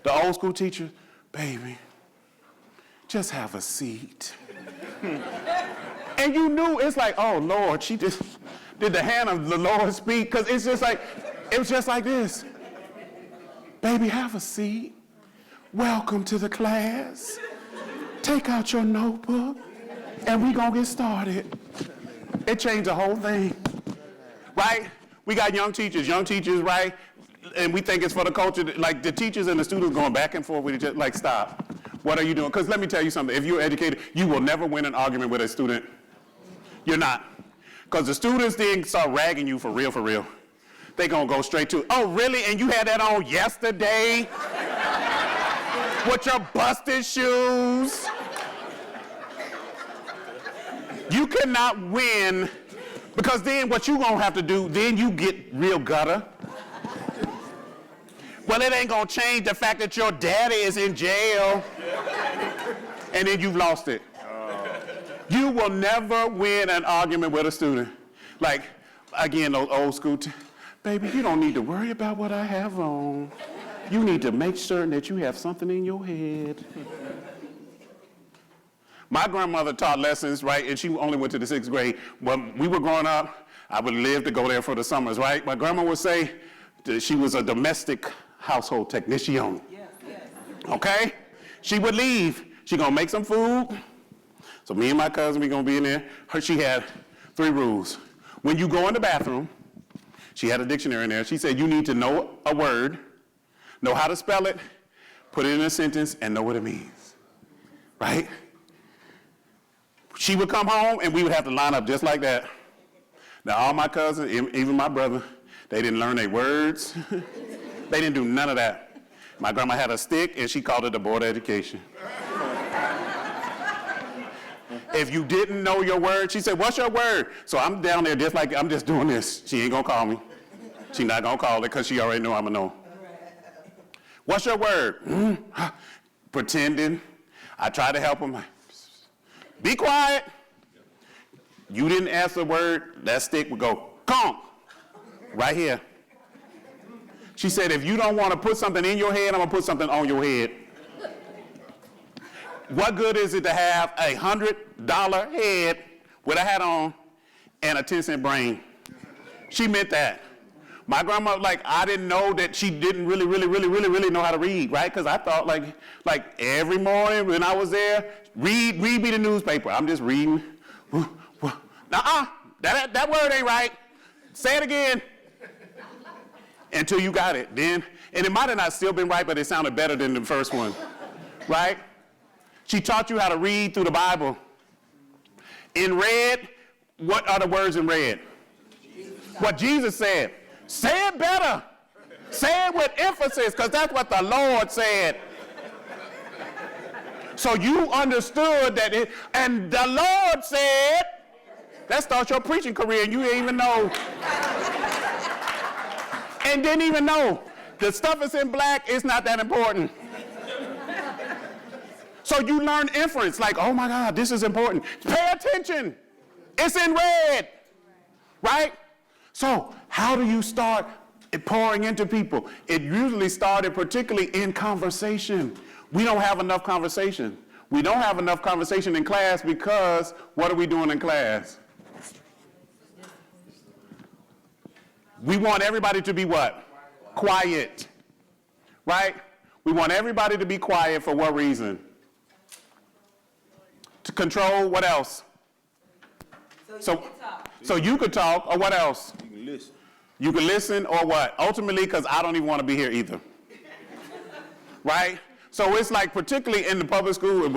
The old school teacher, baby, just have a seat. And you knew, it's like, oh Lord, she just did the hand of the Lord speak, because it's just like, it was just like this. Baby, have a seat. Welcome to the class. Take out your notebook, and we gonna get started. It changed the whole thing, right? We got young teachers, right? And we think it's for the culture, like the teachers and the students going back and forth with each other, like stop. What are you doing? Because let me tell you something, if you're educated, you will never win an argument with a student. You're not. Because the students then start ragging you for real. They gonna go straight to, oh really, and you had that on yesterday? with your busted shoes. You cannot win, because then what you gonna have to do, then you get real gutter. Well, it ain't gonna change the fact that your daddy is in jail, and then you've lost it. You will never win an argument with a student. Like, again, those old school, baby, you don't need to worry about what I have on. You need to make certain that you have something in your head. My grandmother taught lessons, right, and she only went to the 6th grade. When we were growing up, I would live to go there for the summers, right? My grandma would say that she was a domestic household technician. Okay? She would leave. She gonna make some food. So me and my cousin, we gonna be in there. She had 3 rules. When you go in the bathroom, she had a dictionary in there. She said you need to know a word, know how to spell it, put it in a sentence, and know what it means, right? She would come home and we would have to line up just like that. Now all my cousins, even my brother, they didn't learn their words. They didn't do none of that. My grandma had a stick and she called it the Board of Education. If you didn't know your word, she said, what's your word? So I'm down there just like, I'm just doing this. She ain't gonna call me. She not gonna call it because she already know I'm gonna know. What's your word? Pretending. I try to help him. Be quiet. You didn't ask the word, that stick would go, conk, right here. She said, if you don't want to put something in your head, I'm gonna put something on your head. What good is it to have a $100 head with a hat on and a 10-cent brain? She meant that. My grandma, like, I didn't know that she didn't really know how to read, right? Because I thought, like every morning when I was there, read me the newspaper. I'm just reading. Nuh-uh, that word ain't right. Say it again. Until you got it. Then, and it might have not still been right, but it sounded better than the first one, right? She taught you how to read through the Bible. In red, what are the words in red? What Jesus said. Say it better. Say it with emphasis, because that's what the Lord said. So you understood that it, and the Lord said, that starts your preaching career and you didn't even know. And didn't even know. The stuff that's in black is not that important. So you learn inference, like, oh my God, this is important. Pay attention. It's in red, right? So how do you start pouring into people? It usually started particularly in conversation. We don't have enough conversation. We don't have enough conversation in class because what are we doing in class? We want everybody to be what? Quiet, right? We want everybody to be quiet for what reason? To control what else? So you could talk, or what else? You can listen. You can listen, or what? Ultimately, because I don't even want to be here either. Right? So it's like, particularly in the public school,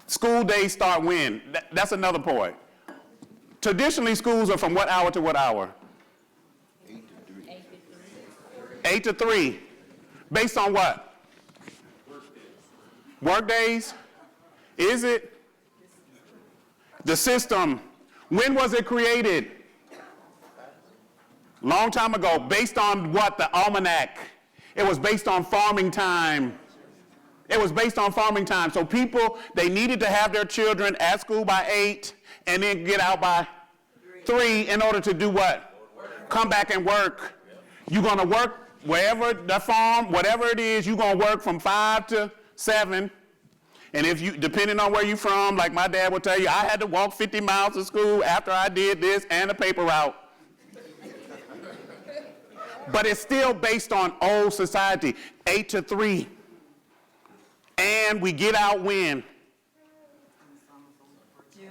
school days start when? That's another point. Traditionally, schools are from what hour to what hour? 8 to 3. Based on what? Work days? Is it? The system. When was it created? Long time ago. Based on what? The almanac. It was based on farming time. It was based on farming time. So people, they needed to have their children at school by 8 and then get out by 3 in order to do what? Come back and work. You're going to work wherever the farm, whatever it is, you're going to work from 5 to 7. And if you, depending on where you're from, like my dad would tell you, I had to walk 50 miles to school after I did this and a paper route. But it's still based on old society, 8 to 3. And we get out when?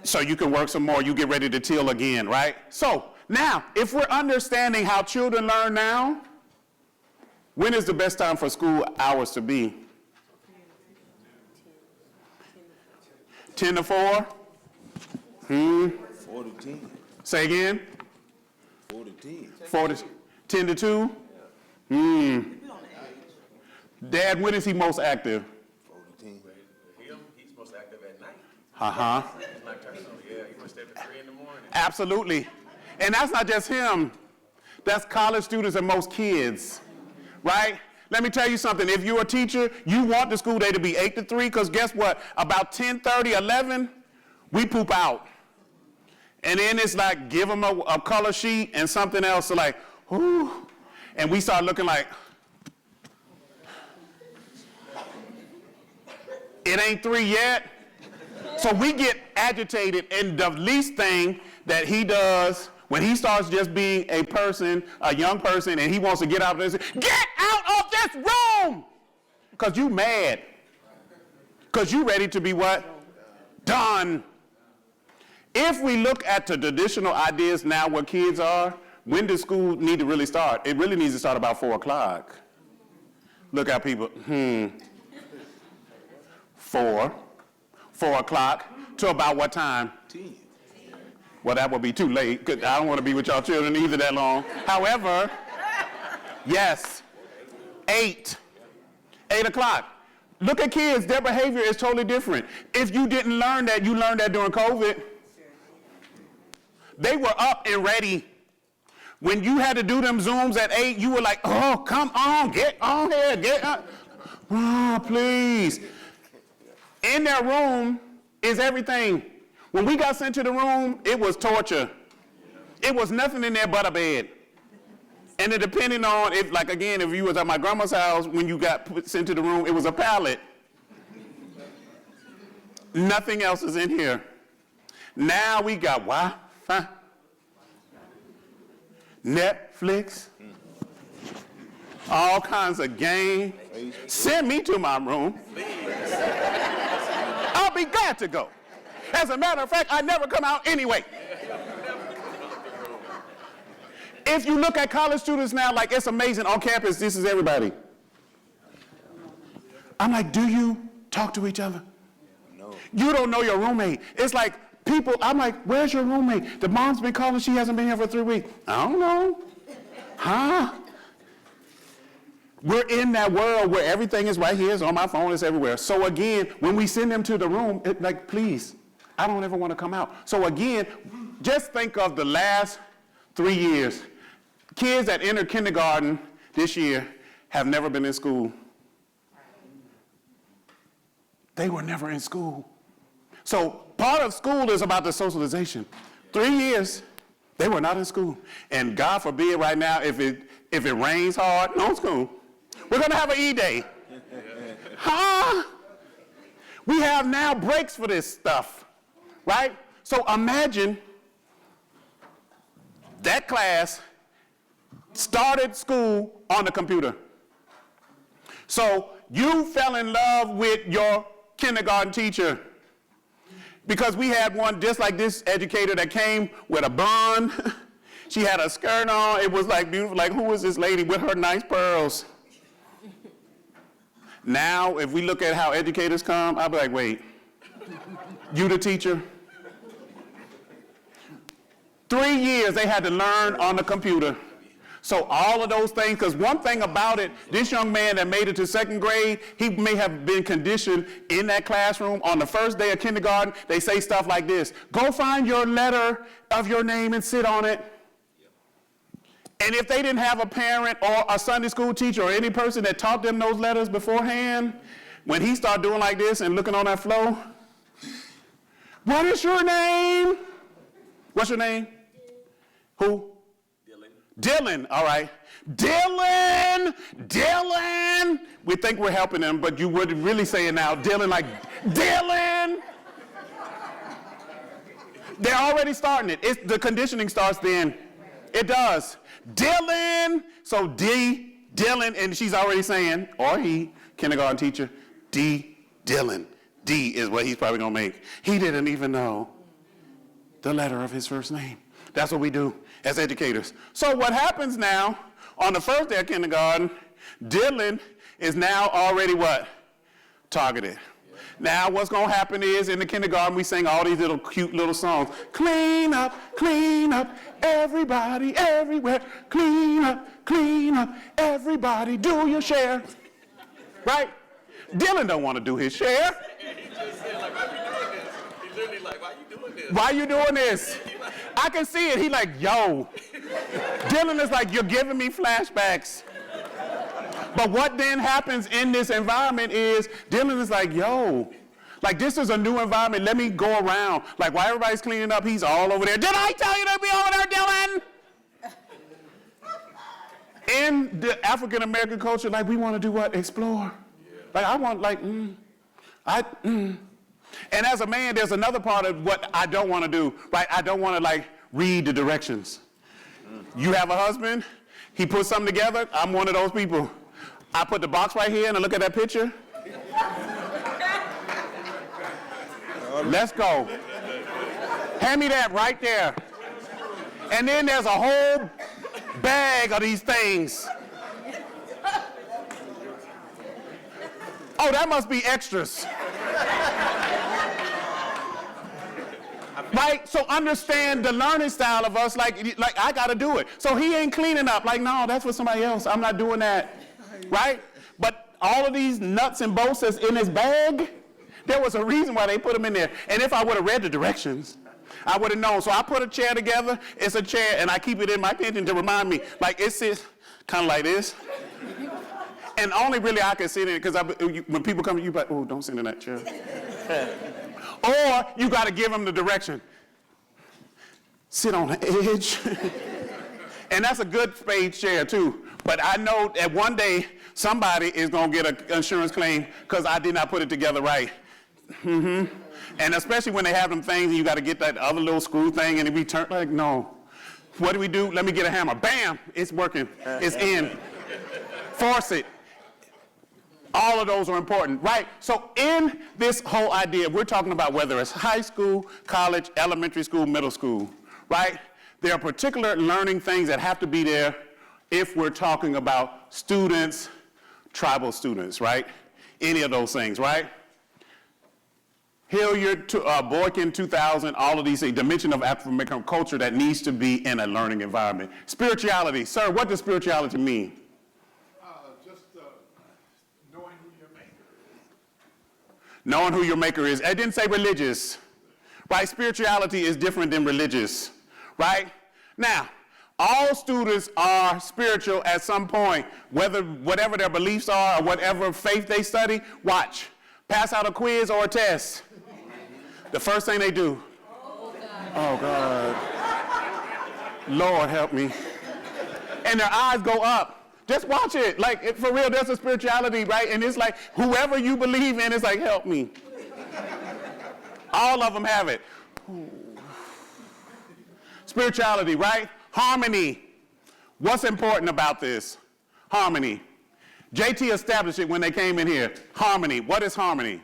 So you can work some more, you get ready to till again, right? So now, if we're understanding how children learn now, when is the best time for school hours to be? 10 to 4? 4 to 10. Say again? 4 to 10. 4 to 10 to 2? Dad, when is he most active? Uh-huh. Yeah, he must stay up to 3 in the morning. Absolutely. And that's not just him. That's college students and most kids, right? Let me tell you something. If you're a teacher, you want the school day to be 8 to 3, because guess what? About 10:30, 11, we poop out. And then it's like, give them a color sheet and something else. So like, ooh. And we start looking like, it ain't 3 yet. So we get agitated, and the least thing that he does when he starts just being a person, a young person, and he wants to get out of this, get out of this room! Because you mad. Because you ready to be what? Done. If we look at the traditional ideas now where kids are, when does school need to really start? It really needs to start about 4 o'clock. Look at people, 4 o'clock to about what time? 10. Well, that would be too late, because I don't want to be with y'all children either that long. However, yes, 8 o'clock. Look at kids, their behavior is totally different. If you didn't learn that, you learned that during COVID. They were up and ready. When you had to do them Zooms at 8, you were like, oh, come on, get on here, get up. Oh, please. In their room is everything. When we got sent to the room, it was torture. It was nothing in there but a bed. And it depended on, if, like again, if you was at my grandma's house, when you got sent to the room, it was a pallet. Nothing else is in here. Now we got Wi-Fi, Netflix, all kinds of games. Send me to my room. I'll be glad to go. As a matter of fact, I never come out anyway. If you look at college students now, like, it's amazing. On campus, this is everybody. I'm like, do you talk to each other? No. You don't know your roommate. It's like people, I'm like, where's your roommate? The mom's been calling, she hasn't been here for 3 weeks. I don't know. Huh? We're in that world where everything is right here, it's on my phone, it's everywhere. So again, when we send them to the room, like, please, I don't ever want to come out. So again, just think of the last 3 years. Kids that entered kindergarten this year have never been in school. They were never in school. So part of school is about the socialization. 3 years, they were not in school. And God forbid right now, if it rains hard, no school. We're going to have an E-Day. Huh? We have now breaks for this stuff, right? So imagine that class started school on the computer. So you fell in love with your kindergarten teacher because we had one just like this educator that came with a bun. She had a skirt on. It was like beautiful. Like, who is this lady with her nice pearls? Now, if we look at how educators come, I'll be like, wait, you the teacher? 3 years they had to learn on the computer. So all of those things, because one thing about it, this young man that made it to 2nd grade, he may have been conditioned in that classroom. On the first day of kindergarten, they say stuff like this: go find your letter of your name and sit on it. And if they didn't have a parent or a Sunday school teacher or any person that taught them those letters beforehand, when he started doing like this and looking on that floor, what is your name? What's your name? Who? Dylan, all right. Dylan. We think we're helping him, but you would really say it now. Dylan, like, Dylan. They're already starting it. The conditioning starts then. It does. Dylan. So Dylan, and she's already saying, or he, kindergarten teacher, Dylan. D is what he's probably going to make. He didn't even know the letter of his first name. That's what we do as educators. So what happens now, on the first day of kindergarten, Dylan is now already what? Targeted. Now what's going to happen is in the kindergarten we sing all these little cute little songs. Clean up, everybody, everywhere. Clean up, everybody, do your share. Right? Dylan don't want to do his share. Why you doing this? I can see it. He like, yo. Dylan is like, you're giving me flashbacks. But what then happens in this environment is Dylan is like, yo, like this is a new environment. Let me go around. Like while everybody's cleaning up, he's all over there. Did I tell you to be over there, Dylan? In the African American culture, like we want to do what? Explore. Like I want like, And as a man, there's another part of what I don't want to do, right? I don't want to like read the directions. You have a husband, he puts something together, I'm one of those people. I put the box right here and I look at that picture. Let's go. Hand me that right there. And then there's a whole bag of these things. Oh, that must be extras. Right? So understand the learning style of us, like I gotta do it. So he ain't cleaning up, like, no, that's for somebody else. I'm not doing that. Right? But all of these nuts and bolts that's in his bag, there was a reason why they put them in there. And if I would have read the directions, I would have known. So I put a chair together, it's a chair, and I keep it in my kitchen to remind me, like it sits kind of like this. And only really I can sit in it, because when people come to you, like, oh, don't sit in that chair. Or you got to give them the direction. Sit on the edge. And that's a good spade chair too. But I know that one day somebody is going to get an insurance claim because I did not put it together right. And especially when they have them things and you got to get that other little screw thing and it be turned like, no. What do we do? Let me get a hammer. Bam, it's working. It's in. Force it. All of those are important, right? So in this whole idea, we're talking about whether it's high school, college, elementary school, middle school, right? There are particular learning things that have to be there if we're talking about students, tribal students, right? Any of those things, right? Hilliard, Boykin, 2000, all of these things, dimension of African American culture that needs to be in a learning environment. Spirituality, sir, what does spirituality mean? Knowing who your maker is. I didn't say religious, right? Spirituality is different than religious, right? Now, all students are spiritual at some point, whatever their beliefs are or whatever faith they study. Watch, pass out a quiz or a test. The first thing they do, oh God, Lord help me. And their eyes go up. Just watch it. Like, for real, there's a spirituality, right? And it's like, whoever you believe in, it's like, help me. All of them have it. Spirituality, right? Harmony. What's important about this? Harmony. JT established it when they came in here. Harmony. What is harmony?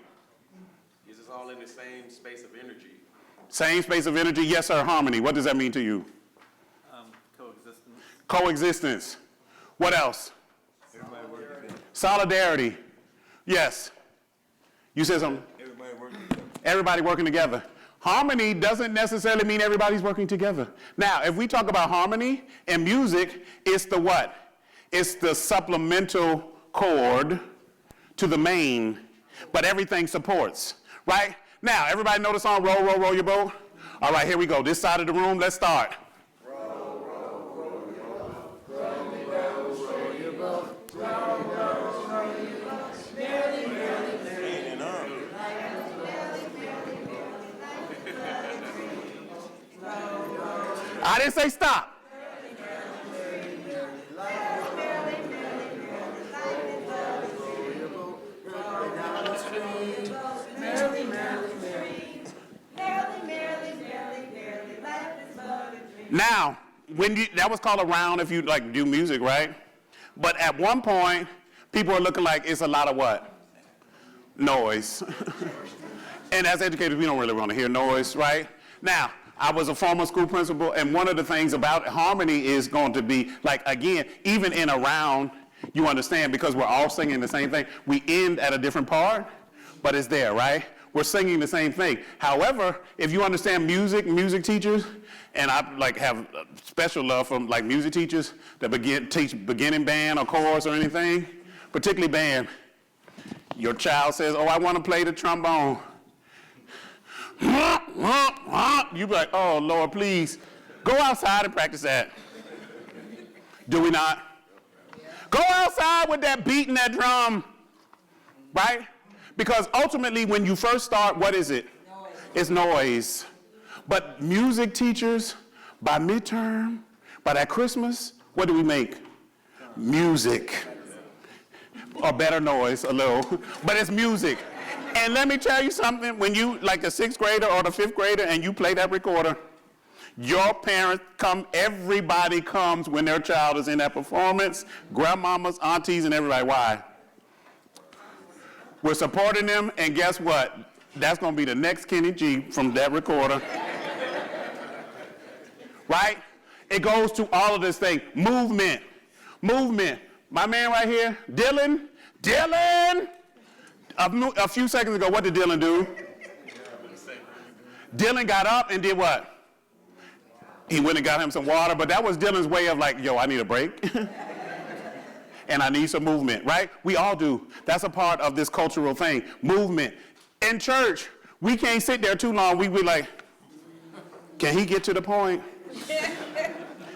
Is this all in the same space of energy? Same space of energy? Yes, sir. Harmony. What does that mean to you? Coexistence. Coexistence. What else? Solidarity. Yes. You said something? Everybody working together. Harmony doesn't necessarily mean everybody's working together. Now, if we talk about harmony in music, it's the what? It's the supplemental chord to the main, but everything supports, right? Now, everybody know the song, Roll, Roll, Roll Your Boat? All right, here we go. This side of the room, let's start. I didn't say stop. Now, that was called a round if you like do music, right? But at one point, people are looking like it's a lot of what? Noise. And as educators, we don't really want to hear noise, right? Now, I was a former school principal, and one of the things about harmony is going to be, like, again, even in a round, you understand, because we're all singing the same thing. We end at a different part, but it's there, right? We're singing the same thing. However, if you understand music teachers, and I have special love for like music teachers that teach beginning band or chorus or anything, particularly band. Your child says, oh, I want to play the trombone. You be like, oh, Lord, please, go outside and practice that. Do we not? Go outside with that beat and that drum, right? Because ultimately, when you first start, what is it? Noise. It's noise. But music teachers, by midterm, by that Christmas, what do we make? Music. Or better noise, a little, but it's music. And let me tell you something, when you, like the 6th grader or the 5th grader, and you play that recorder, your parents come, everybody comes when their child is in that performance, grandmamas, aunties, and everybody. Why? We're supporting them, and guess what? That's going to be the next Kenny G from that recorder. Right? It goes to all of this thing. Movement. Movement. My man right here, Dylan. A few seconds ago, what did Dylan do? Dylan got up and did what? He went and got him some water, but that was Dylan's way of like, yo, I need a break. And I need some movement, right? We all do. That's a part of this cultural thing. Movement. In church, we can't sit there too long. We be like, can he get to the point?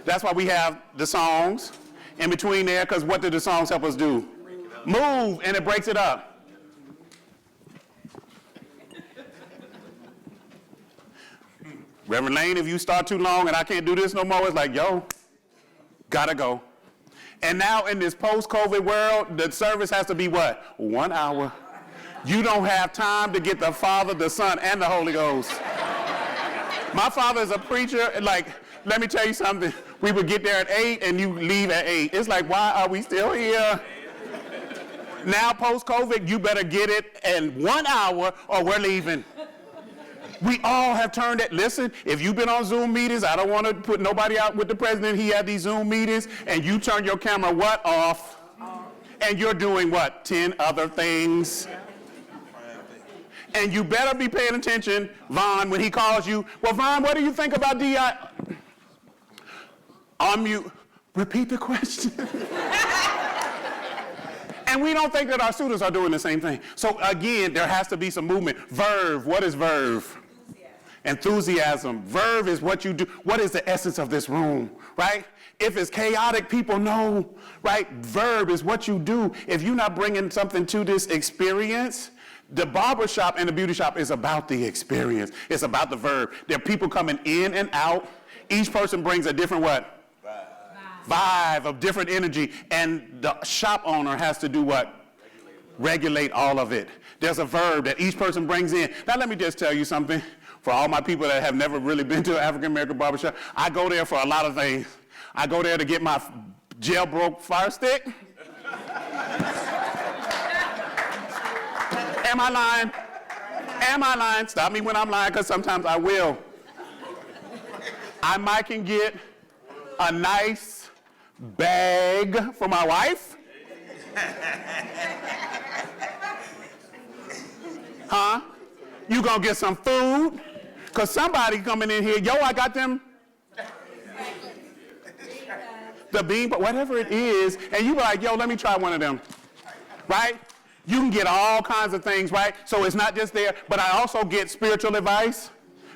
That's why we have the songs in between there, because what do the songs help us do? Move, and it breaks it up. Reverend Lane, if you start too long and I can't do this no more, it's like, yo, gotta go. And now in this post-COVID world, the service has to be what? 1 hour. You don't have time to get the Father, the Son, and the Holy Ghost. My father is a preacher. Like, let me tell you something. We would get there at 8 and you leave at 8. It's like, why are we still here? Now post-COVID, you better get it in 1 hour or we're leaving. We all have turned it. Listen, if you've been on Zoom meetings, I don't want to put nobody out with the president. He had these Zoom meetings, and you turn your camera what? Off. And you're doing what? 10 other things. And you better be paying attention, Vaughn, when he calls you. Well, Vaughn, what do you think about DI? Unmute. Repeat the question. And we don't think that our students are doing the same thing. So again, there has to be some movement. Verve, what is verve? Enthusiasm. Verve is what you do. What is the essence of this room, right? If it's chaotic, people know, right? Verve is what you do. If you're not bringing something to this experience, the barber shop and the beauty shop is about the experience. It's about the verb. There are people coming in and out. Each person brings a different what? Vibe of different energy. And the shop owner has to do what? Regulate all of it. There's a verb that each person brings in. Now let me just tell you something. For all my people that have never really been to an African-American barbershop, I go there for a lot of things. I go there to get my jailbroke fire stick. Am I lying? Am I lying? Stop me when I'm lying, because sometimes I will. I might can get a nice bag for my wife. Huh? You gonna get some food? Because somebody coming in here, yo, I got them. The bean, but whatever it is, and you be like, yo, let me try one of them, right? You can get all kinds of things, right? So it's not just there, but I also get spiritual advice,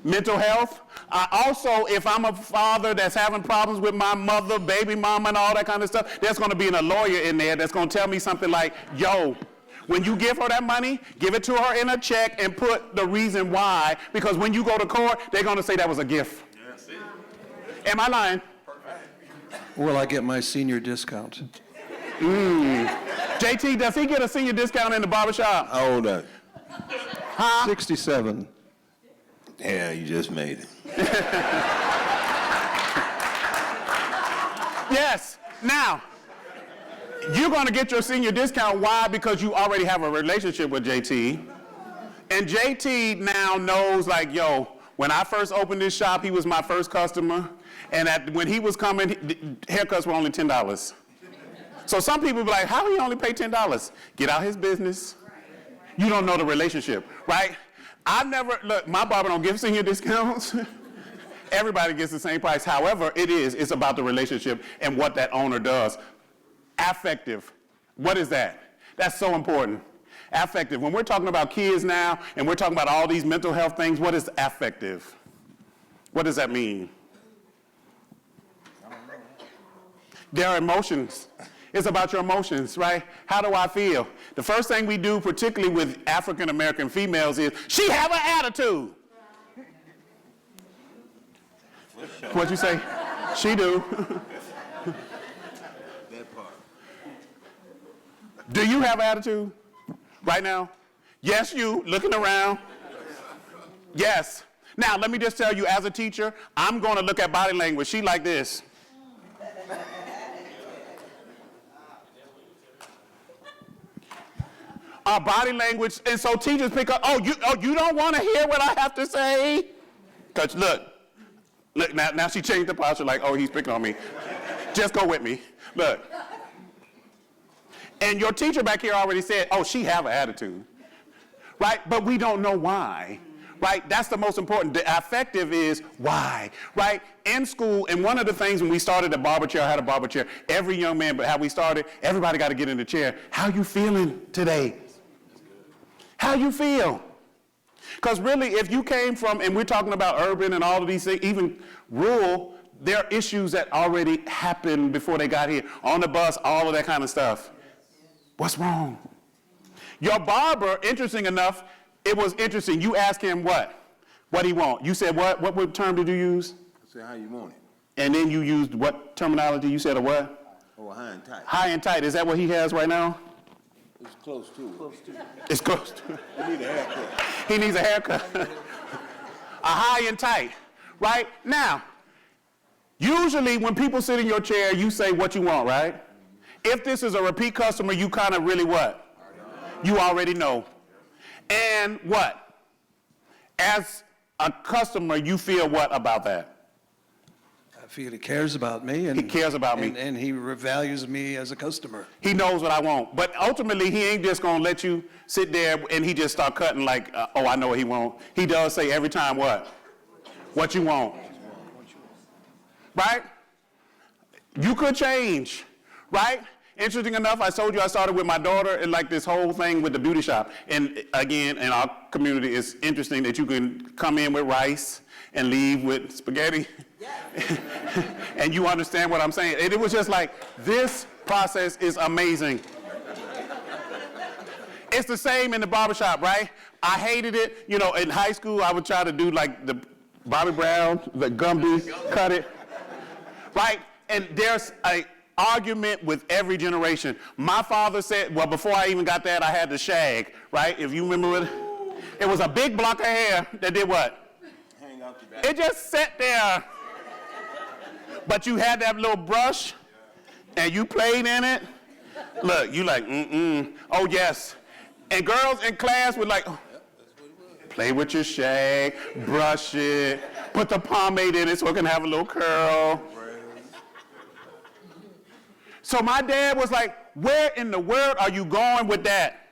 mental health. I also, if I'm a father that's having problems with my mother, baby mama, and all that kind of stuff, there's going to be a lawyer in there that's going to tell me something like, yo, when you give her that money, give it to her in a check and put the reason why, because when you go to court, they're going to say that was a gift. Yes. Am I lying? Will I get my senior discount? JT, does he get a senior discount in the barbershop? How old are you? Huh? 67. Yeah, you just made it. Yes. Now, you're going to get your senior discount. Why? Because you already have a relationship with JT. And JT now knows, like, yo, when I first opened this shop, he was my first customer. And when he was coming, haircuts were only $10. So some people be like, how he only pay $10? Get out his business. You don't know the relationship, right? Look, my barber don't give senior discounts. Everybody gets the same price. However, it's about the relationship and what that owner does. Affective. What is that? That's so important. Affective. When we're talking about kids now and we're talking about all these mental health things, what is affective? What does that mean? There are emotions. It's about your emotions, right? How do I feel? The first thing we do, particularly with African American females, is she have an attitude. What'd you say? She do. Do you have attitude right now? Yes, you, looking around. Yes. Now, let me just tell you, as a teacher, I'm going to look at body language. She like this. Our body language, and so teachers pick up, you don't want to hear what I have to say? Because look, now she changed the posture like, oh, he's picking on me. Just go with me. Look. And your teacher back here already said, oh, she have an attitude, right? But we don't know why, right? That's the most important. The affective is why, right? In school, and one of the things when we started the barber chair, I had a barber chair, every young man, but how we started, everybody got to get in the chair. How you feeling today? How you feel? Because really, if you came from, and we're talking about urban and all of these things, even rural, there are issues that already happened before they got here. On the bus, all of that kind of stuff. What's wrong? Your barber, interesting enough, it was interesting. You asked him what? What he want? You said what? What term did you use? I said, how you want it? And then you used what terminology? You said a what? Oh, high and tight. High and tight. Is that what he has right now? It's close to it. Close to it. It's close to it. You need a haircut. He needs a haircut. A high and tight, right? Now, usually when people sit in your chair, you say what you want, right? If this is a repeat customer, you kind of really what? You already know. And what? As a customer, you feel what about that? I feel he cares about me. And he cares about me. And he values me as a customer. He knows what I want. But ultimately, he ain't just going to let you sit there and he just start cutting like, oh, I know what he wants. He does say every time what? What you want. Right? You could change. Right? Interesting enough, I told you I started with my daughter and like this whole thing with the beauty shop. And again, in our community, it's interesting that you can come in with rice and leave with spaghetti. And you understand what I'm saying. And it was just like, this process is amazing. It's the same in the barbershop, right? I hated it. You know, in high school, I would try to do like the Bobby Brown, the Gumby, cut it, right? And there's a argument with every generation. My father said, well, before I even got that, I had the shag, right? If you remember it, it was a big block of hair that did what? Hang out your back. It just sat there. But you had that little brush, and you played in it. Look, you like, oh, yes. And girls in class would like, oh, play with your shag, brush it, put the pomade in it so it can have a little curl. So my dad was like, where in the world are you going with that?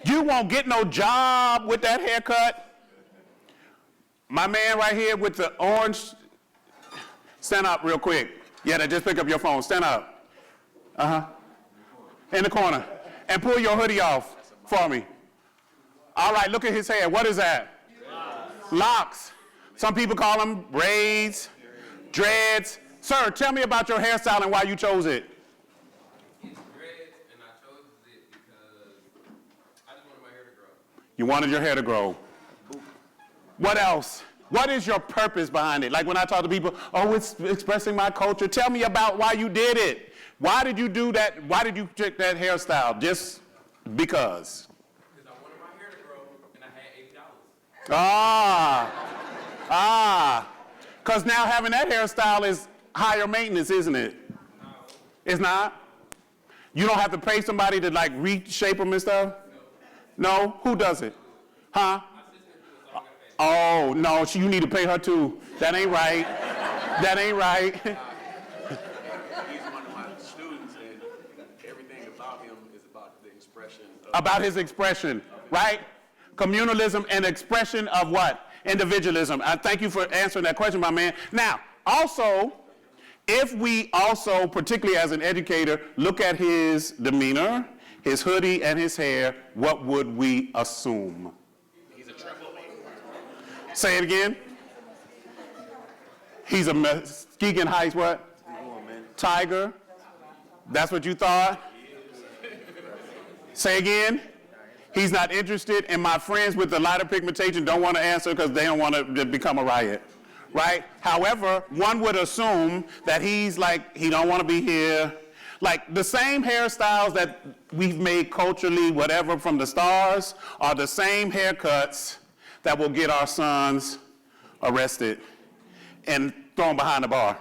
You won't get no job with that haircut. My man right here with the orange, stand up real quick. Yeah, just pick up your phone, stand up. In the corner. And pull your hoodie off for me. All right, look at his hair. What is that? Locks. Some people call them braids, dreads. Sir, tell me about your hairstyle and why you chose it. You wanted your hair to grow. What else? What is your purpose behind it? Like when I talk to people, oh, it's expressing my culture. Tell me about why you did it. Why did you do that? Why did you pick that hairstyle? Just because? Because I wanted my hair to grow and I had $80. Because now having that hairstyle is higher maintenance, isn't it? No. It's not? You don't have to pay somebody to like reshape them and stuff? No? Who does it? Huh? Oh, no, you need to pay her too. That ain't right. That ain't right. He's one of my students, and everything about him is about the expression. About his expression, right? Communalism and expression of what? Individualism. I thank you for answering that question, my man. Now, also, if we also, particularly as an educator, look at his demeanor, his hoodie and his hair, what would we assume? He's a troublemaker. Say it again. He's a Muskegon Heights what? Tiger. That's what you thought? Say again. He's not interested, and my friends with the lighter pigmentation don't want to answer because they don't want to become a riot, right? However, one would assume that he's like, he don't want to be here. Like the same hairstyles that we've made culturally, whatever, from the stars, are the same haircuts that will get our sons arrested and thrown behind the bar,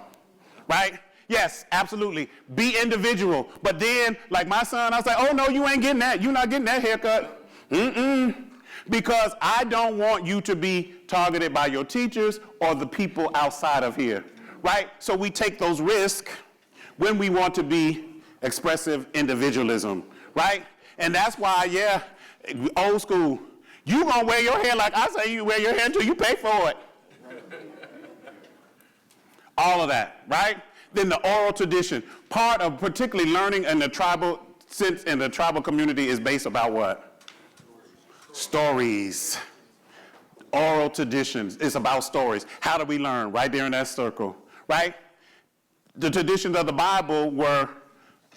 right? Yes, absolutely. Be individual. But then, like my son, I was like, oh, no, you ain't getting that. You're not getting that haircut. Because I don't want you to be targeted by your teachers or the people outside of here, right? So we take those risks when we want to be expressive individualism, right? And that's why, yeah, old school, you gonna wear your hair like I say you wear your hair until you pay for it. All of that, right? Then the oral tradition, part of particularly learning in the tribal sense in the tribal community is based about what? Stories. Oral traditions, it's about stories. How do we learn? Right there in that circle, right? The traditions of the Bible were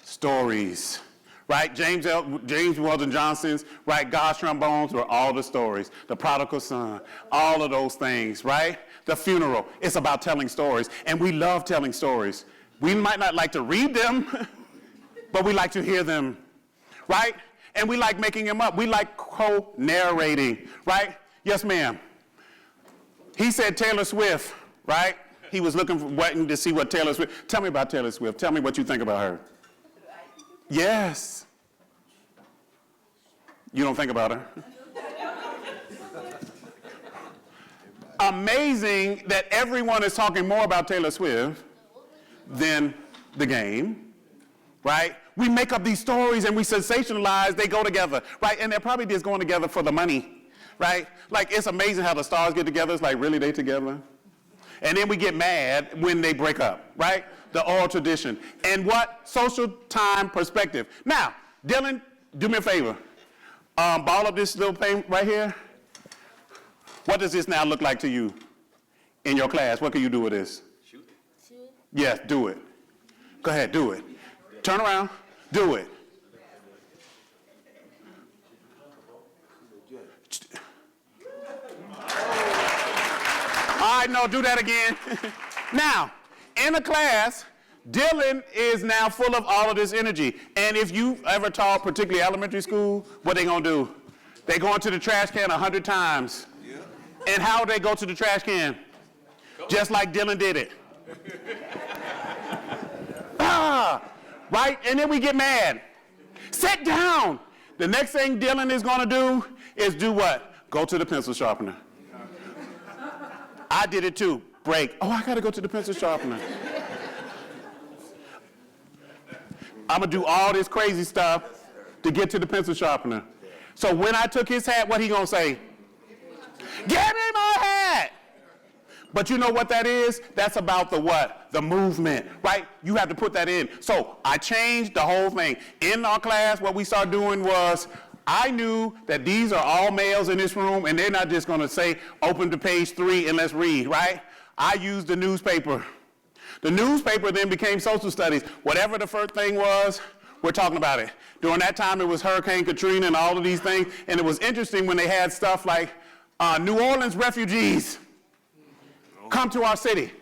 stories, right? James Weldon Johnson's, right? God's trombones were all the stories. The prodigal son, all of those things, right? The funeral, it's about telling stories, and we love telling stories. We might not like to read them, but we like to hear them, right? And we like making them up. We like co-narrating, right? Yes, ma'am. He said Taylor Swift, right? He was waiting to see what Taylor Swift. Tell me about Taylor Swift. Tell me what you think about her. Yes. You don't think about her? Amazing that everyone is talking more about Taylor Swift than the game, right? We make up these stories and we sensationalize, they go together, right? And they're probably just going together for the money, right? Like, it's amazing how the stars get together. It's like, really, they together? And then we get mad when they break up, right? The oral tradition. And what? Social time perspective. Now, Dylan, do me a favor. Ball up this little thing right here. What does this now look like to you in your class? What can you do with this? Shoot it. Yes, do it. Go ahead, do it. Turn around, do it. All right, no, do that again. Now, in a class, Dylan is now full of all of this energy. And if you've ever taught, particularly elementary school, what they gonna do? They go into the trash can 100 times. Yeah. And how they go to the trash can? Just like Dylan did it. Right? And then we get mad. Sit down. The next thing Dylan is gonna do is do what? Go to the pencil sharpener. I did it too. Break. Oh, I gotta go to the pencil sharpener. I'm gonna do all this crazy stuff to get to the pencil sharpener. So when I took his hat, what he gonna say? Give me my hat! But you know what that is? That's about the what? The movement, right? You have to put that in. So I changed the whole thing. In our class, what we started doing was, I knew that these are all males in this room, and they're not just gonna say, open to page 3 and let's read, right? I used the newspaper. The newspaper then became social studies. Whatever the first thing was, we're talking about it. During that time, it was Hurricane Katrina and all of these things, and it was interesting when they had stuff like New Orleans refugees come to our city.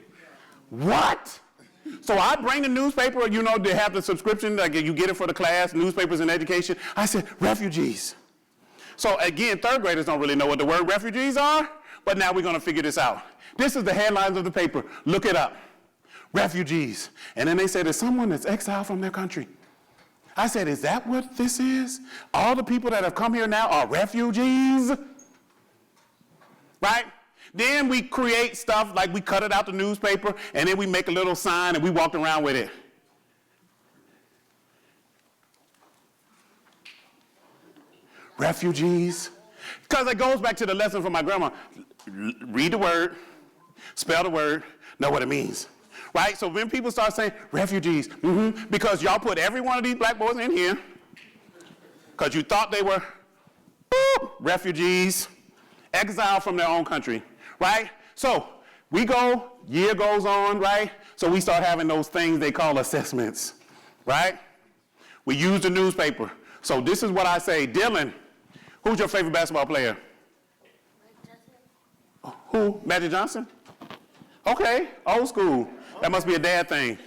What? So I bring the newspaper, you know, they have the subscription, like you get it for the class, newspapers and education. I said, refugees. So again, third graders don't really know what the word refugees are, but now we're gonna figure this out. This is the headlines of the paper. Look it up. Refugees. And then they say there's someone that's exiled from their country. I said, is that what this is? All the people that have come here now are refugees? Right? Then we create stuff like we cut it out the newspaper and then we make a little sign and we walk around with it. Refugees. Because it goes back to the lesson from my grandma. Read the word, spell the word, know what it means. Right? So when people start saying refugees, because y'all put every one of these black boys in here, because you thought they were refugees, exiled from their own country, right? So we go, year goes on, right? So we start having those things they call assessments, right? We use the newspaper. So this is what I say, Dylan, who's your favorite basketball player? Who? Magic Johnson? Okay, old school. That must be a dad thing.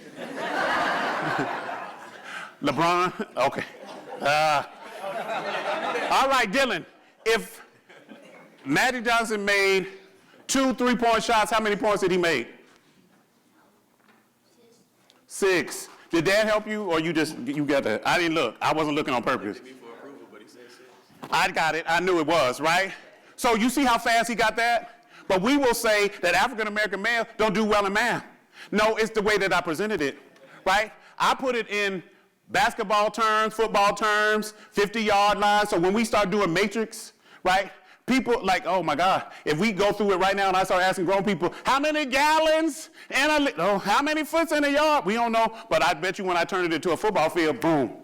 LeBron? Okay. All right, Dylan, if Magic Johnson made 2 3-point shots, how many points did he make? 6. Did Dad help you, or you got that? I didn't look. I wasn't looking on purpose. I got it. I knew it was, right? So you see how fast he got that? But we will say that African-American males don't do well in math. No, it's the way that I presented it, right? I put it in basketball terms, football terms, 50-yard lines. So when we start doing matrix, right, people like, oh my God, if we go through it right now and I start asking grown people, how many gallons how many foots in a yard? We don't know, but I bet you when I turn it into a football field, boom,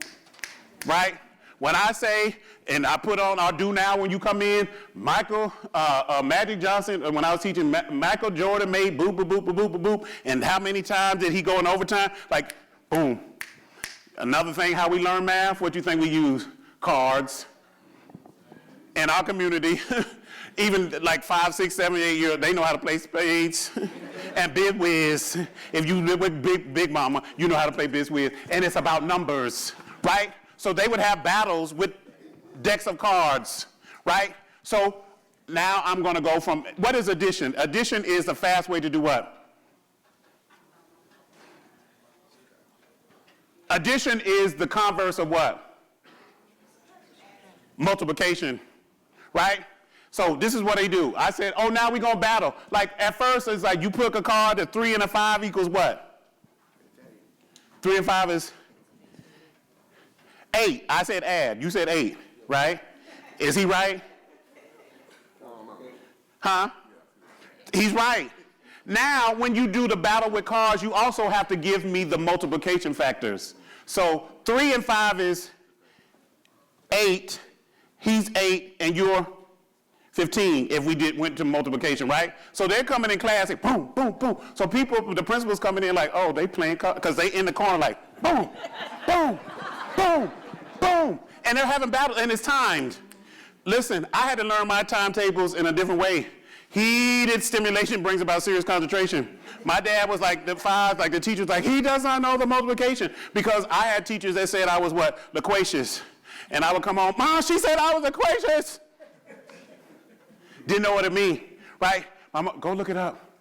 right? When I say, and I put on our do now when you come in, Magic Johnson, when I was teaching, Michael Jordan made boop, boop, boop, boop, boop, boop, boop, and how many times did he go in overtime? Like, boom. Another thing, how we learn math, what do you think we use? Cards. In our community, even like 5, 6, 7, 8 years, they know how to play spades and Big Whiz. If you live with Big Mama, you know how to play Big Whiz. And it's about numbers, right? So they would have battles with decks of cards, right? So now I'm going to go from, what is addition? Addition is the fast way to do what? Addition is the converse of what? Multiplication, right? So this is what they do. I said, oh, now we're going to battle. Like at first, it's like you pick a card that 3 and a 5 equals what? 3 and 5 is 8. I said add. You said 8, right? Is he right? Huh? He's right. Now, when you do the battle with cards, you also have to give me the multiplication factors. So 3 and 5 is 8. He's 8, and you're 15 if we went to multiplication, right? So they're coming in class like boom, boom, boom. So people, the principal's coming in like, oh, they playing cards, because they in the corner like boom, boom, boom, boom. And they're having battles, and it's timed. Listen, I had to learn my timetables in a different way. Heated stimulation brings about serious concentration. My dad was like the 5, like the teacher was like, he does not know the multiplication, because I had teachers that said I was what? Loquacious. And I would come home, Mom, she said I was loquacious. Didn't know what it meant, right? Mama, go look it up.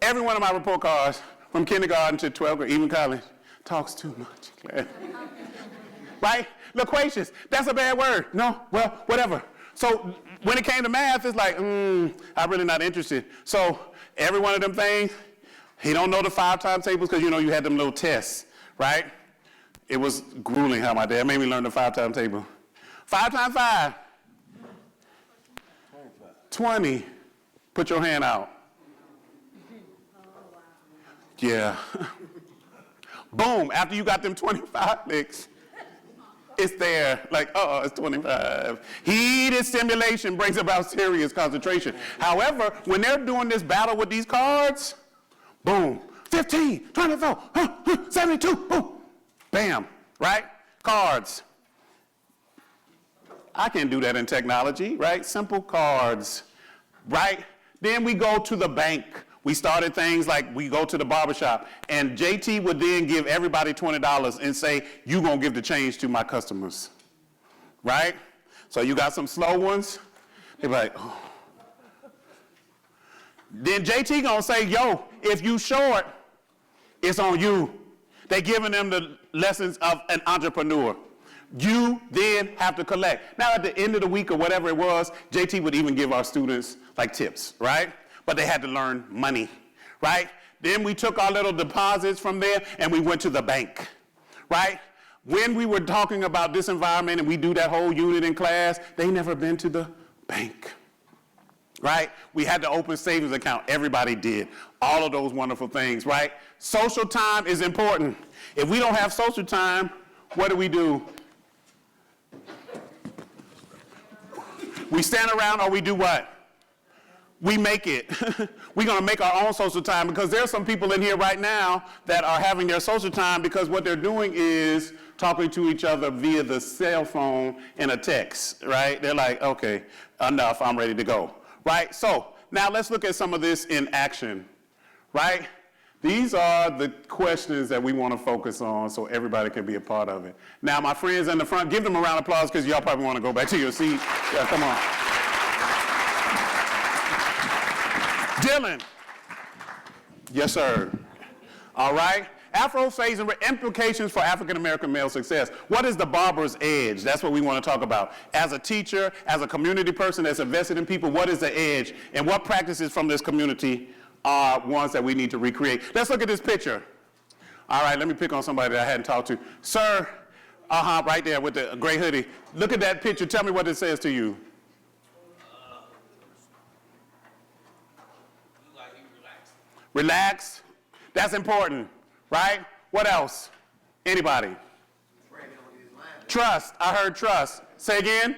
Every one of my report cards from kindergarten to 12th grade, even college, talks too much. Right? Loquacious. That's a bad word. No? Well, whatever. So when it came to math, it's like, I'm really not interested. So every one of them things, he don't know the 5 timetables because, you know, you had them little tests, right? It was grueling how my dad made me learn the 5 timetable. 5 times 5. 20. Put your hand out. Yeah. Boom. After you got them 25 licks, it's there. Like, it's 25. Heated stimulation brings about serious concentration. However, when they're doing this battle with these cards, boom, 15, 24, 72, boom, bam, right? Cards. I can do that in technology, right? Simple cards, right? Then we go to the bank. We started things like we go to the barbershop, and JT would then give everybody $20 and say, you gonna give the change to my customers, right? So you got some slow ones, they're like, oh. Then JT gonna say, yo, if you short, it's on you. They giving them the lessons of an entrepreneur. You then have to collect. Now at the end of the week or whatever it was, JT would even give our students like tips, right? But they had to learn money, right? Then we took our little deposits from there and we went to the bank, right? When we were talking about this environment and we do that whole unit in class, they never been to the bank, right? We had to open savings account. Everybody did. All of those wonderful things, right? Social time is important. If we don't have social time, what do? We stand around or we do what? We make it. We're going to make our own social time, because there's some people in here right now that are having their social time because what they're doing is talking to each other via the cell phone and a text, right? They're like, okay, enough, I'm ready to go, right? So now let's look at some of this in action, right? These are the questions that we want to focus on so everybody can be a part of it. Now, my friends in the front, give them a round of applause because y'all probably want to go back to your seat. Yeah, come on. Dylan. Yes, sir. All right. Afros phase and implications for African-American male success. What is the barber's edge? That's what we want to talk about. As a teacher, as a community person that's invested in people, what is the edge? And what practices from this community are ones that we need to recreate? Let's look at this picture. All right, let me pick on somebody that I hadn't talked to. Sir, right there with the gray hoodie. Look at that picture. Tell me what it says to you. Relax. That's important, right? What else? Anybody? Trust. I heard trust. Say again.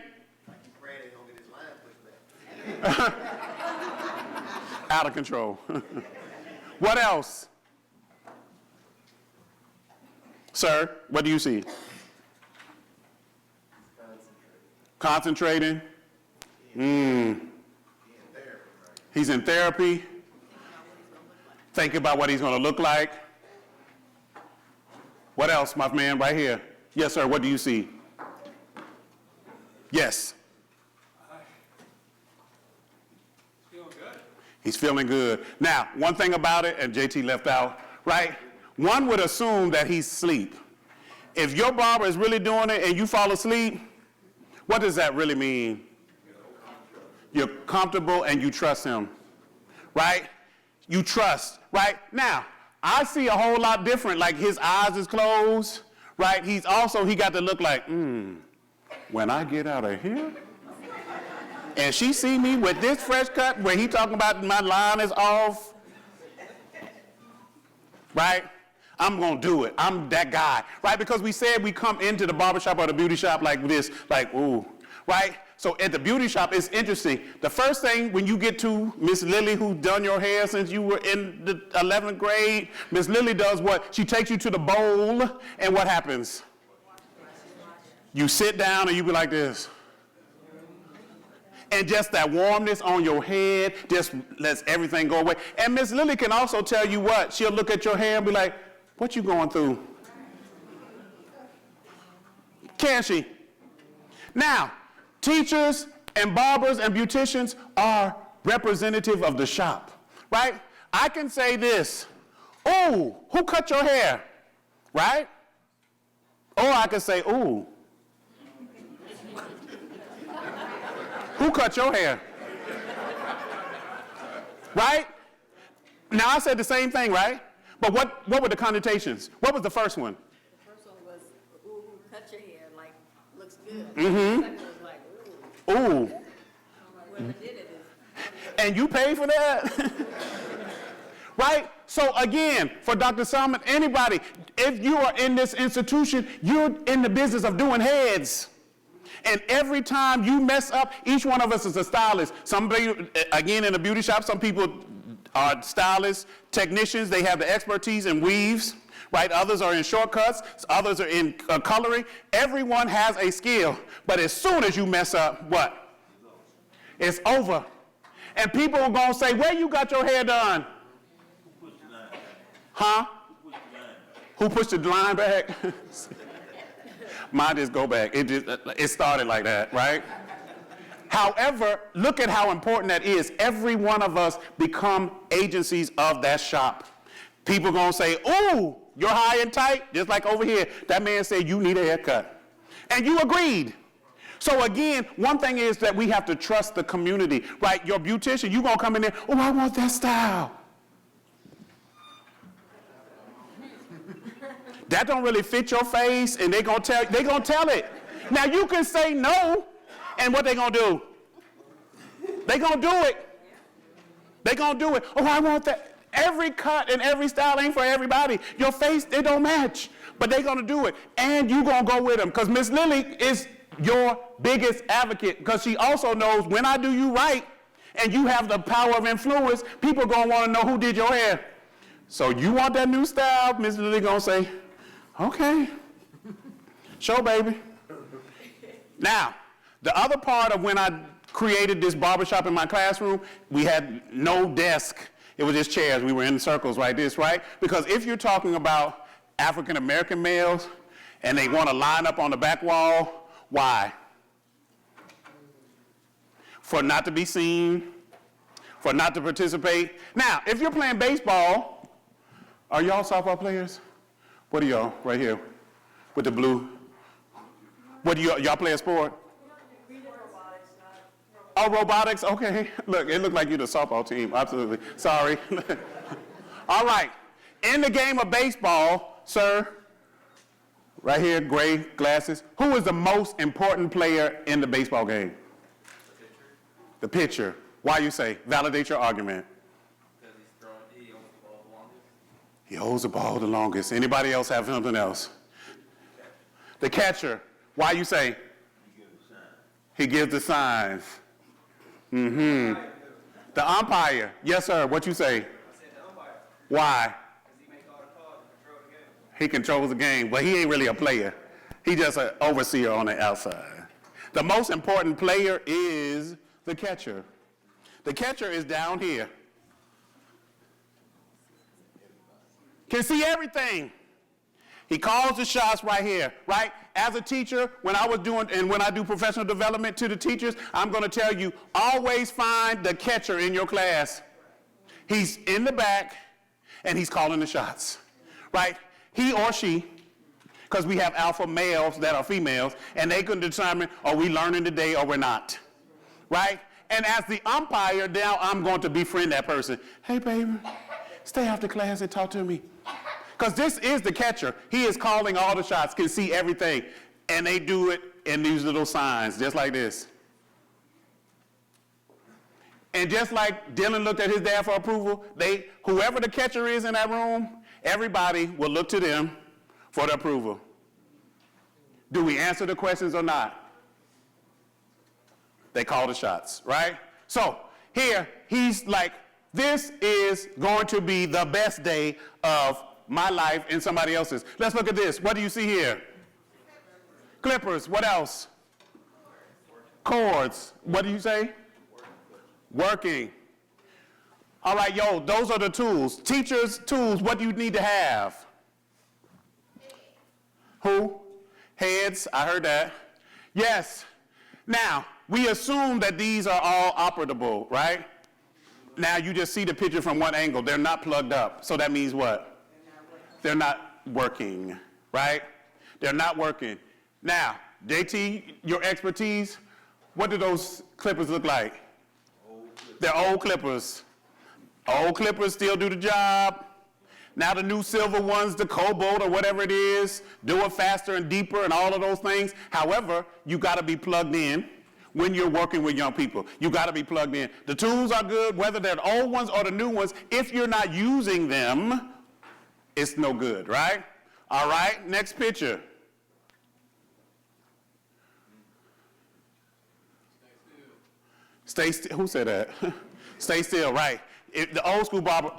Out of control. What else? Sir, what do you see? Concentrating. He's in therapy. Thinking about what he's going to look like. What else, my man, right here? Yes, sir, what do you see? Yes. Feeling good. He's feeling good. Now, one thing about it, and JT left out, right? One would assume that he's asleep. If your barber is really doing it and you fall asleep, what does that really mean? You're comfortable and you trust him, right? You trust, right? Now, I see a whole lot different, like his eyes is closed, right? He got to look like, when I get out of here, and she see me with this fresh cut where he talking about my line is off, right? I'm going to do it. I'm that guy, right? Because we said we come into the barbershop or the beauty shop like this, like, ooh, right? So at the beauty shop, it's interesting. The first thing when you get to Miss Lily, who's done your hair since you were in the 11th grade, Miss Lily does what? She takes you to the bowl, and what happens? You sit down and you be like this. And just that warmness on your head just lets everything go away. And Miss Lily can also tell you what? She'll look at your hair and be like, what you going through? Can she? Now, teachers and barbers and beauticians are representative of the shop, right? I can say this, ooh, who cut your hair, right? Or I can say, ooh, who cut your hair? Right? Now I said the same thing, right? But what were the connotations? What was the first one? The first one was, ooh, who cut your hair, like, looks good. Mm-hmm. The second was like, ooh. Ooh. Whoever did it is. And you pay for that? Right? So again, for Dr. Salmon, anybody, if you are in this institution, you're in the business of doing heads. And every time you mess up, each one of us is a stylist. Somebody, again, in a beauty shop, some people are stylists, technicians, they have the expertise in weaves, right? Others are in shortcuts, others are in coloring. Everyone has a skill, but as soon as you mess up, what? It's over. And people are gonna say, where you got your hair done? Huh? Who pushed the line back? Mine just go back. It started like that, right? However, look at how important that is. Every one of us become agencies of that shop. People gonna say, ooh, you're high and tight, just like over here. That man said you need a haircut. And you agreed. So again, one thing is that we have to trust the community, right? Your beautician, you gonna come in there, oh, I want that style. That don't really fit your face, and they gonna tell it. Now you can say no, and what they gonna do? They gonna do it. They gonna do it. Oh, I want that. Every cut and every style ain't for everybody. Your face, it don't match, but they gonna do it, and you gonna go with them, because Miss Lily is your biggest advocate, because she also knows when I do you right and you have the power of influence, people are going to want to know who did your hair. So you want that new style? Mr. Lily going to say, okay, show baby. Now, the other part of when I created this barbershop in my classroom, we had no desk. It was just chairs. We were in circles like this, right? Because if you're talking about African-American males and they want to line up on the back wall, why? For not to be seen, for not to participate. Now, if you're playing baseball, are y'all softball players? What are y'all right here with the blue? What do y'all play a sport? Oh, robotics, okay. Look, it looked like you're the softball team, absolutely. Sorry. All right, in the game of baseball, sir, right here, gray glasses, who is the most important player in the baseball game? The pitcher. Why you say? Validate your argument. Because he holds the ball the longest. He holds the ball the longest. Anybody else have something else? The catcher. Why you say? He gives the signs. Mm-hmm. The umpire. Yes, sir. What you say? I said the umpire. Why? Because he makes all the calls and control the game. He controls the game, but he ain't really a player. He's just an overseer on the outside. The most important player is the catcher. The catcher is down here. Can see everything. He calls the shots right here, right? As a teacher, when I was doing, and when I do professional development to the teachers, I'm going to tell you, always find the catcher in your class. He's in the back, and he's calling the shots, right? He or she, because we have alpha males that are females, and they can determine, are we learning today or we're not, right? And as the umpire, now I'm going to befriend that person. Hey, baby, stay after class and talk to me. Because this is the catcher. He is calling all the shots, can see everything. And they do it in these little signs, just like this. And just like Dylan looked at his dad for approval, whoever the catcher is in that room, everybody will look to them for the approval. Do we answer the questions or not? They call the shots, right? So here, he's like, this is going to be the best day of my life and somebody else's. Let's look at this. What do you see here? Clippers. What else? Cords. What do you say? Working. All right, yo, those are the tools. Teachers' tools, what do you need to have? Who? Heads. I heard that. Yes. Now, we assume that these are all operable, right? Now you just see the picture from one angle. They're not plugged up. So that means what? They're not working, right? They're not working. Now, JT, your expertise, what do those clippers look like? They're old clippers. Old clippers still do the job. Now the new silver ones, the cobalt or whatever it is, do it faster and deeper and all of those things. However, you got to be plugged in. When you're working with young people, you got to be plugged in. The tools are good, whether they're the old ones or the new ones. If you're not using them, it's no good, right? All right, next picture. Stay still. Who said that? Stay still, right. The old school barber,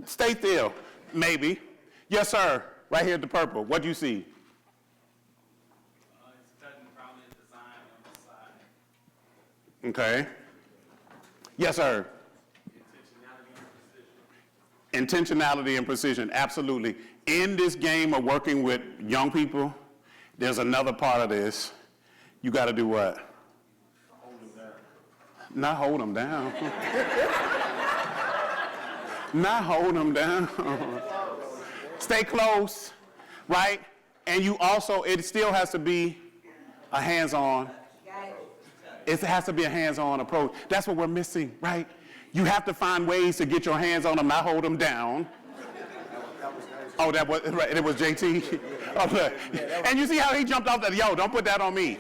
stay still, maybe. Yes, sir, right here at the purple. What do you see? Okay. Yes, sir. Intentionality and precision, absolutely. In this game of working with young people, there's another part of this. You got to do what? Hold them down. Not hold them down. Not hold them down. Stay close, right? And you also, it still has to be a hands-on. It has to be a hands-on approach. That's what we're missing, right? You have to find ways to get your hands on them, not hold them down. Oh, that was right. It was JT. Oh, look. And you see how he jumped off that? Yo, don't put that on me.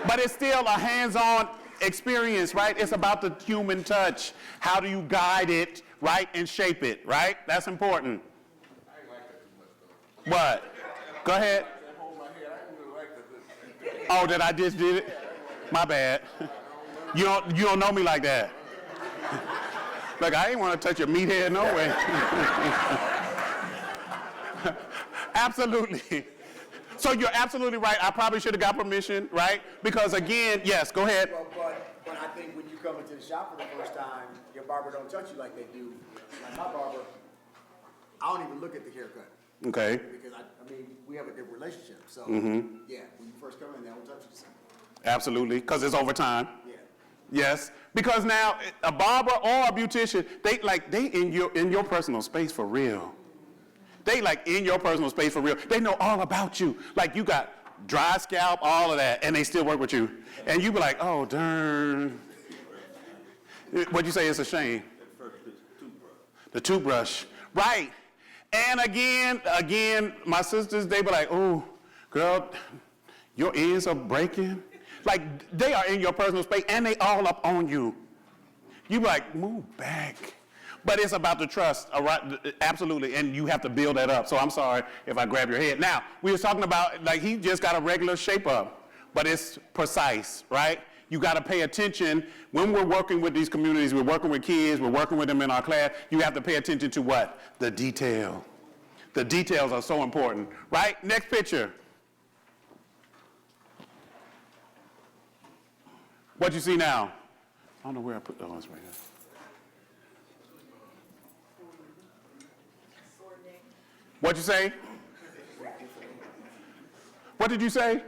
But it's still a hands-on experience, right? It's about the human touch. How do you guide it, right, and shape it, right? That's important. I ain't like that too much, though. What? Go ahead. Oh, that I just did it? My bad. You don't know me like that. Look, I ain't want to touch your meathead no way. Absolutely. So you're absolutely right. I probably should have got permission, right? Because again, yes, go ahead. But I think when you come into the shop for the first time, your barber don't touch you like they do. Like my barber, I don't even look at the haircut. Okay. Because I mean, we have a good relationship. So yeah, when you first come in, they don't touch you the same. Absolutely, because it's over time. Yeah. Yes, because now a barber or a beautician, they in your personal space for real. They like in your personal space for real. They know all about you. Like you got dry scalp, all of that, and they still work with you. And you be like, oh darn. What'd you say? It's a shame. The toothbrush, right? And again, my sisters, they be like, oh, girl, your ears are breaking. Like, they are in your personal space, and they all up on you. You be like, move back. But it's about the trust, all right? Absolutely, and you have to build that up. So I'm sorry if I grab your head. Now, we were talking about, like, he just got a regular shape up, but it's precise, right? You got to pay attention. When we're working with these communities, we're working with kids, we're working with them in our class, you have to pay attention to what? The detail. The details are so important, right? Next picture. What you see now? I don't know where I put those right here. What'd you say? What did you say?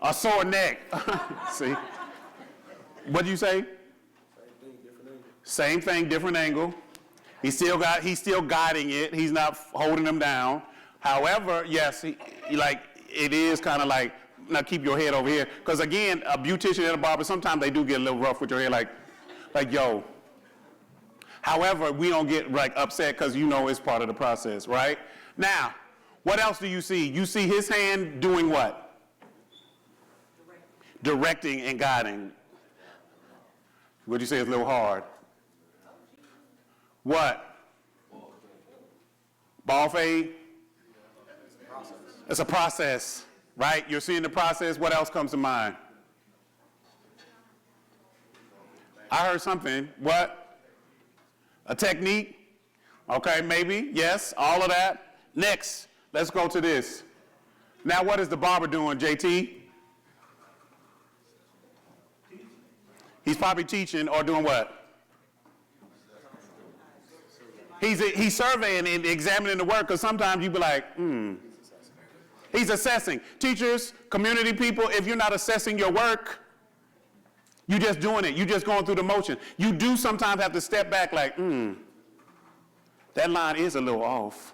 A sore neck. See? What'd you say? Same thing, different angle. He's still guiding it. He's not holding them down. However, yes, it is kind of like, now keep your head over here. Because again, a beautician and a barber, sometimes they do get a little rough with your hair, like yo. However, we don't get like upset because you know it's part of the process, right? Now, what else do you see? You see his hand doing what? Directing and guiding. What'd you say is a little hard? What? Ball fade? It's a process, right? You're seeing the process. What else comes to mind? I heard something. What? A technique? Okay, maybe. Yes, all of that. Next, let's go to this. Now, what is the barber doing, JT? He's probably teaching or doing what? He's surveying and examining the work, because sometimes you be like, He's assessing. Teachers, community people, if you're not assessing your work, you're just doing it. You're just going through the motion. You do sometimes have to step back like, that line is a little off.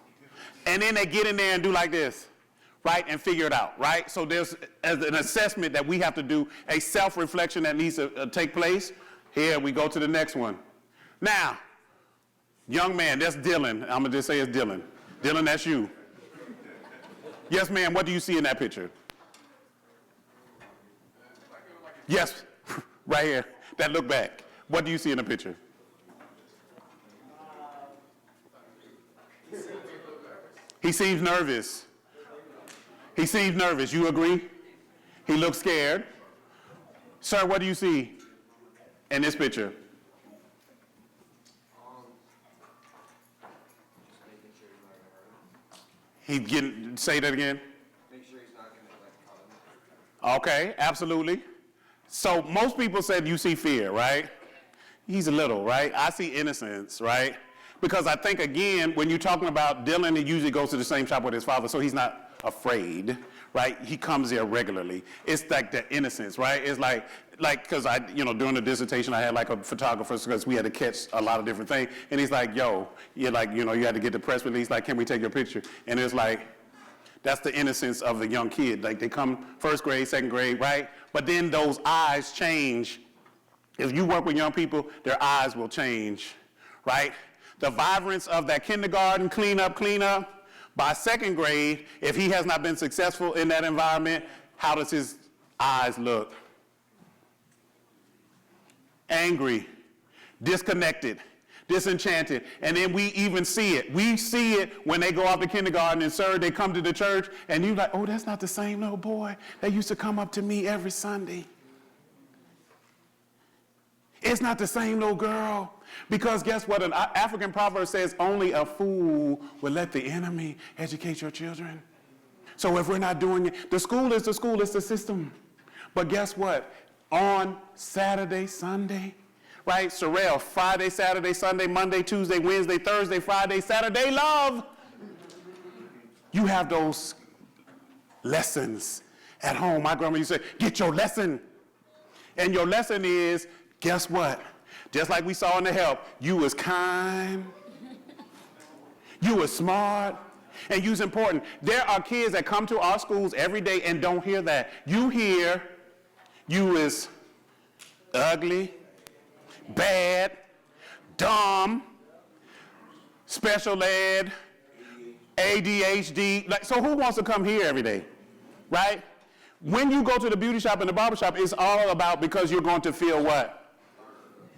And then they get in there and do like this, right, and figure it out, right? So there's an assessment that we have to do, a self-reflection that needs to take place. Here, we go to the next one. Now, young man, that's Dylan. I'm going to just say it's Dylan. Dylan, that's you. Yes, ma'am, what do you see in that picture? Yes, right here, that look back. What do you see in the picture? He seems nervous. He seems nervous, you agree? He looks scared. Sir, what do you see in this picture? He's getting, say that again? Make sure he's not gonna cut him. Okay, absolutely. So most people said you see fear, right? He's a little, right? I see innocence, right? Because I think, again, when you're talking about Dylan, he usually goes to the same shop with his father, so he's not afraid, right? He comes there regularly. It's like the innocence, right? It's like, because during the dissertation, I had like a photographer, because we had to catch a lot of different things. And he's like, yo, you had to get the press release, like, can we take your picture? And it's like, that's the innocence of the young kid. Like, they come first grade, second grade, right? But then those eyes change. If you work with young people, their eyes will change, right? The vibrance of that kindergarten, clean up. By second grade, if he has not been successful in that environment, how does his eyes look? Angry, disconnected. disenchanted. And then we even see it. We see it when they go off to kindergarten and third, they come to the church, and you're like, oh, that's not the same little boy that used to come up to me every Sunday. It's not the same little girl. Because guess what? An African proverb says, only a fool will let the enemy educate your children. So if we're not doing it, the school is the system. But guess what? On Saturday, Sunday, right? Sorrel, Friday, Saturday, Sunday, Monday, Tuesday, Wednesday, Thursday, Friday, Saturday, love. You have those lessons at home. My grandma used to say, get your lesson. And your lesson is, guess what? Just like we saw in the help, you was kind, you was smart, and you was important. There are kids that come to our schools every day and don't hear that. You hear you is ugly, bad, dumb, special ed, ADHD. Like, so who wants to come here every day, right? When you go to the beauty shop and the barber shop, it's all about because you're going to feel what?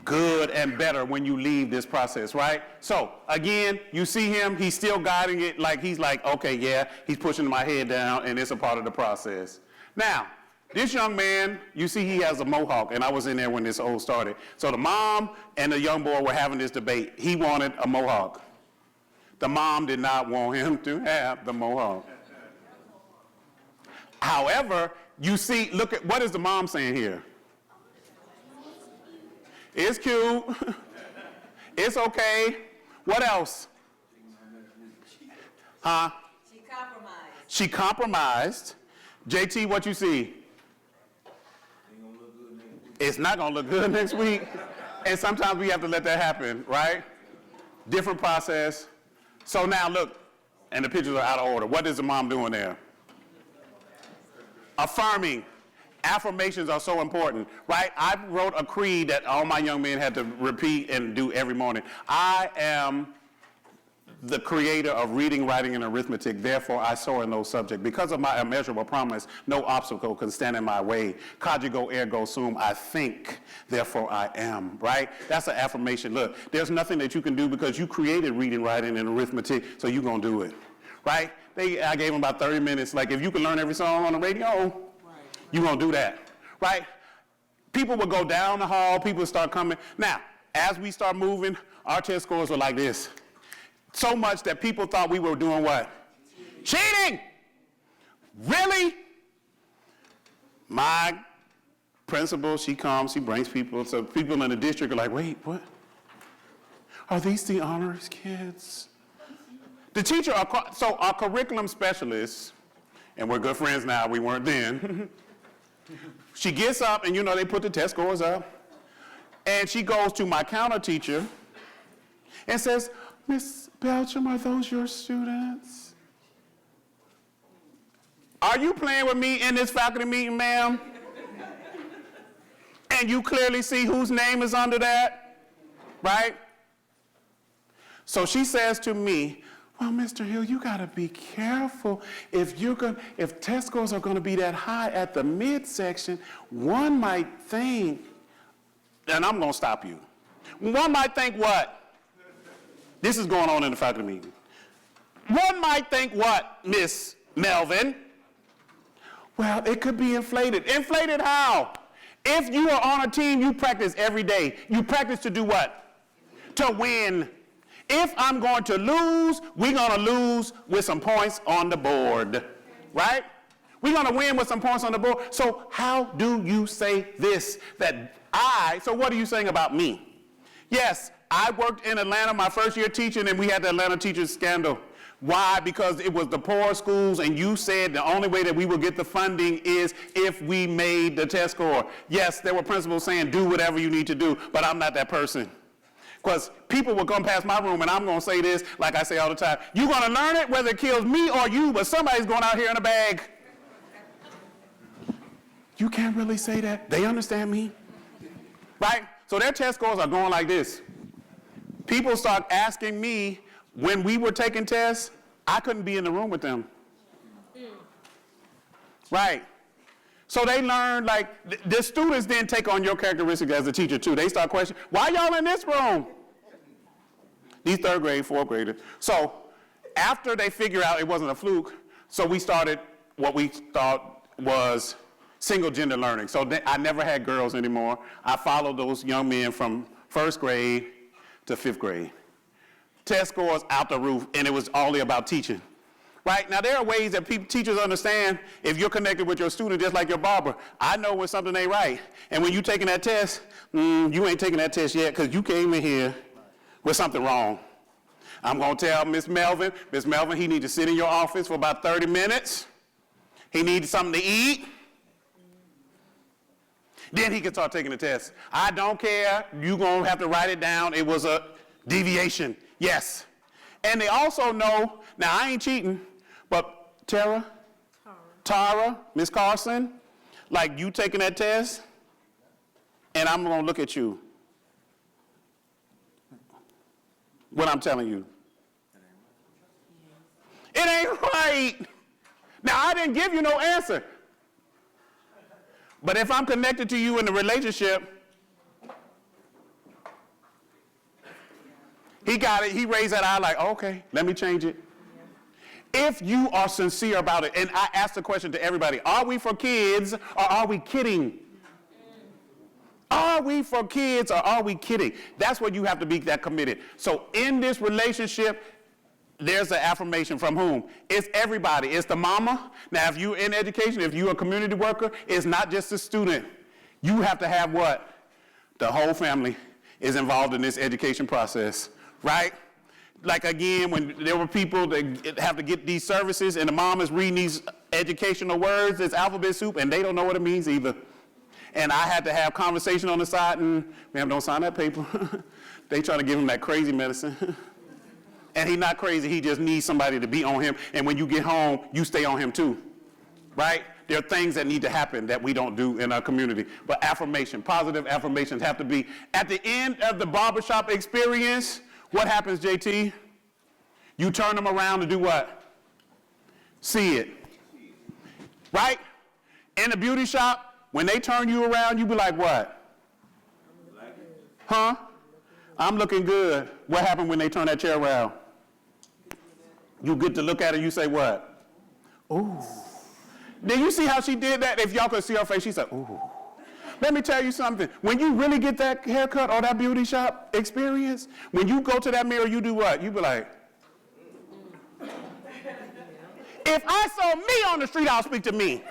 Good and better when you leave this process, right? So again, you see him, he's still guiding it like he's like, okay, yeah, he's pushing my head down and it's a part of the process. Now, this young man, you see he has a mohawk, and I was in there when this whole started. So the mom and the young boy were having this debate. He wanted a mohawk. The mom did not want him to have the mohawk. However, you see, look at, what is the mom saying here? It's cute. It's okay. What else? Huh? She compromised. She compromised. JT, what you see? It's not going to look good next week. And sometimes we have to let that happen, right? Different process. So now look, and the pictures are out of order. What is the mom doing there? Affirming. Affirmations are so important, right? I wrote a creed that all my young men had to repeat and do every morning. I am the creator of reading, writing, and arithmetic. Therefore, I soar in those subjects. Because of my immeasurable promise, no obstacle can stand in my way. Cogito ergo sum, I think, therefore I am, right? That's an affirmation. Look, there's nothing that you can do because you created reading, writing, and arithmetic, so you're going to do it, right? I gave them about 30 minutes. Like, if you can learn every song on the radio, you're going to do that, right? People will go down the hall. People start coming. Now, as we start moving, our test scores were like this. So much that people thought we were doing what? Cheating! Really? My principal, she comes, she brings people. So people in the district are like, wait, what? Are these the honors kids? The teacher, so our curriculum specialist, and we're good friends now, we weren't then. She gets up, and you know, they put the test scores up, and she goes to my counter teacher and says, Miss Belcham, are those your students? Are you playing with me in this faculty meeting, ma'am? And you clearly see whose name is under that, right? So she says to me, well, Mr. Hill, you gotta be careful. If test scores are gonna be that high at the midsection, one might think, and I'm gonna stop you. One might think what? This is going on in the faculty meeting. One might think what, Miss Melvin? Well, it could be inflated. Inflated how? If you are on a team, you practice every day. You practice to do what? To win. If I'm going to lose, we're going to lose with some points on the board, right? We're going to win with some points on the board. So how do you say this? So what are you saying about me? Yes, I worked in Atlanta my first year teaching, and we had the Atlanta teachers scandal. Why? Because it was the poor schools, and you said the only way that we would get the funding is if we made the test score. Yes, there were principals saying do whatever you need to do, but I'm not that person. Because people will come past my room, and I'm going to say this like I say all the time. You're going to learn it whether it kills me or you, but somebody's going out here in a bag. You can't really say that. They understand me, right? So their test scores are going like this. People start asking me, when we were taking tests, I couldn't be in the room with them. Right. So they learn, like, the students then take on your characteristics as a teacher, too. They start questioning, why y'all in this room? These third grade, fourth graders. So after they figure out it wasn't a fluke, so we started what we thought was single gender learning. So I never had girls anymore. I followed those young men from first grade to fifth grade. Test scores out the roof, and it was only about teaching. Right? Now, there are ways that teachers understand if you're connected with your student, just like your barber. I know when something ain't right. And when you're taking that test, you ain't taking that test yet because you came in here with something wrong. I'm going to tell Miss Melvin, he needs to sit in your office for about 30 minutes. He needs something to eat. Then he can start taking the test. I don't care. You're going to have to write it down. It was a deviation. Yes. And they also know, now I ain't cheating, but Tara, Miss Carson, like you taking that test, and I'm going to look at you. What I'm telling you. It ain't right. Now, I didn't give you no answer. But if I'm connected to you in the relationship, he got it. He raised that eye like, okay, let me change it. If you are sincere about it, and I ask the question to everybody, are we for kids or are we kidding? Are we for kids or are we kidding? That's what you have to be that committed. So in this relationship, there's an affirmation from whom? It's everybody. It's the mama. Now, if you're in education, if you're a community worker, it's not just the student. You have to have what? The whole family is involved in this education process, right? Like, again, when there were people that have to get these services and the mom is reading these educational words, it's alphabet soup, and they don't know what it means either. And I had to have conversation on the side, and, ma'am, don't sign that paper. They trying to give him that crazy medicine. And he's not crazy, he just needs somebody to be on him. And when you get home, you stay on him too, right? There are things that need to happen that we don't do in our community. But affirmation, positive affirmations have to be. At the end of the barbershop experience, what happens, JT? You turn them around to do what? See it, right? In the beauty shop, when they turn you around, you be like, what? Huh? I'm looking good. What happened when they turn that chair around? You get to look at her, you say what? Ooh. Did you see how she did that? If y'all could see her face, she said, ooh. Let me tell you something. When you really get that haircut or that beauty shop experience, when you go to that mirror, you do what? You be like, if I saw me on the street, I'll speak to me.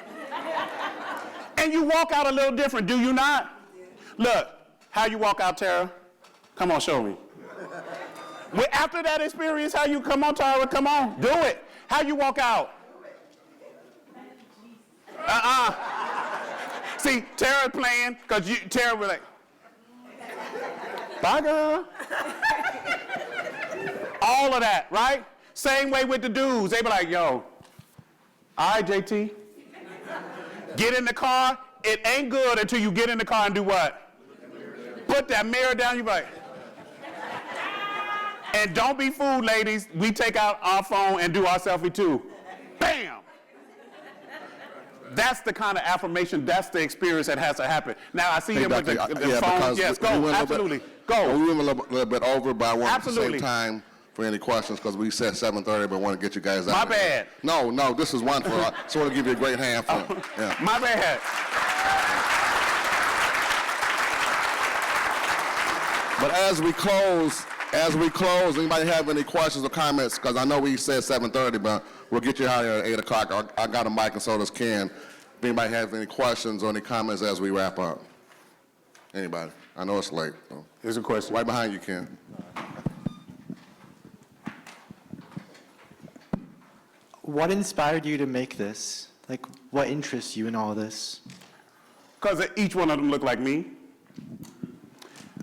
And you walk out a little different, do you not? Look, how you walk out, Tara? Come on, show me. Well, after that experience, how you, come on, Tara, come on, do it. How you walk out? See, Tara playing, because Tara was like, bye, girl. All of that, right? Same way with the dudes. They be like, yo, all right, JT. Get in the car. It ain't good until you get in the car and do what? Put that mirror down, you be like, and don't be fooled, ladies. We take out our phone and do our selfie too. Bam! That's the kind of affirmation, that's the experience that has to happen. Now, I see them with the phone. Yes, go, absolutely. Go. We went a little bit over, but I want Absolutely. to save time for any questions because we said 7:30, but want to get you guys out. My of here. bad. No, this is one for, I just want to give you a great hand for it. Yeah. My bad. But as we close, anybody have any questions or comments? Because I know we said 7:30, but we'll get you out here at 8 o'clock. I got a mic and so does Ken. If anybody has any questions or any comments as we wrap up. Anybody? I know it's late. So. Here's a question. Right behind you, Ken. What inspired you to make this? Like, what interests you in all this? Because each one of them look like me.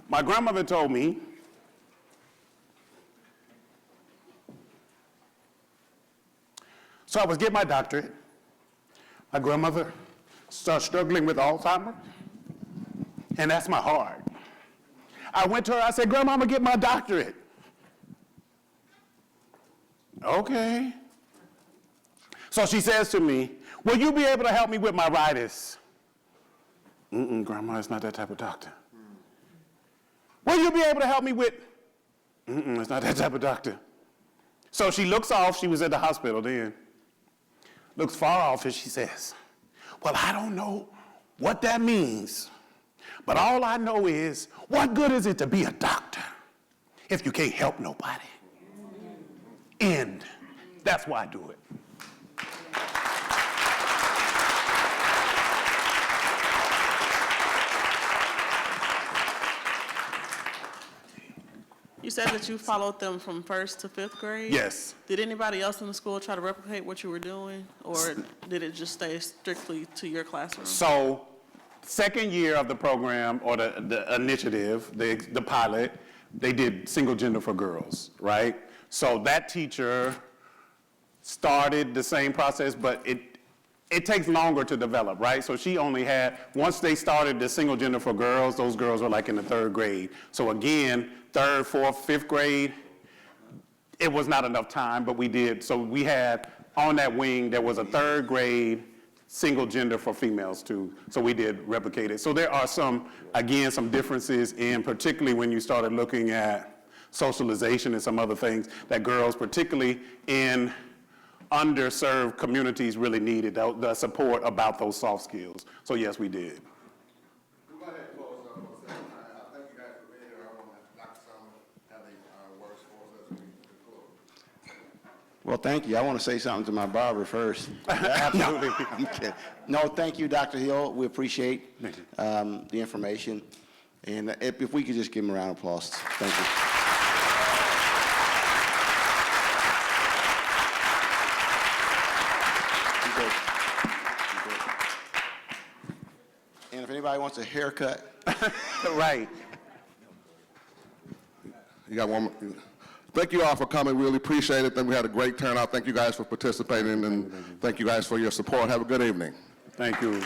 My grandmother told me, so I was getting my doctorate. My grandmother started struggling with Alzheimer's, and that's my heart. I went to her, I said, Grandma, I'm gonna get my doctorate. Okay. So she says to me, will you be able to help me with my rhinitis? Grandma, it's not that type of doctor. Will you be able to help me with It's not that type of doctor. So she looks off, she was at the hospital then, looks far off and she says, well, I don't know what that means, but all I know is, what good is it to be a doctor if you can't help nobody? End. That's why I do it. You said that you followed them from 1st to 5th grade? Yes. Did anybody else in the school try to replicate what you were doing, or did it just stay strictly to your classroom? So, second year of the program, or the initiative, the pilot, they did single gender for girls, right? So that teacher started the same process, but it takes longer to develop, right? So she only had, once they started the single gender for girls, those girls were like in the 3rd grade. So again, 3rd, 4th, 5th grade, it was not enough time, but we did. So we had, on that wing, there was a 3rd grade single gender for females too. So we did replicate it. So there are some, again, some differences in, particularly when you started looking at socialization and some other things that girls, particularly in underserved communities, really needed the support about those soft skills. So yes, we did. We'll go ahead and close up for a second. Thank you guys for being here. I want to Dr. Summer have any words for us as we conclude. Well, thank you. I want to say something to my barber first. Absolutely. I'm kidding. No, thank you, Dr. Hill. We appreciate the information. And if we could just give him a round of applause. Thank you. And if anybody wants a haircut, Right. You got one more? Thank you all for coming. Really appreciate it. Think we had a great turnout. Thank you guys for participating, and thank you guys for your support. Have a good evening. Thank you.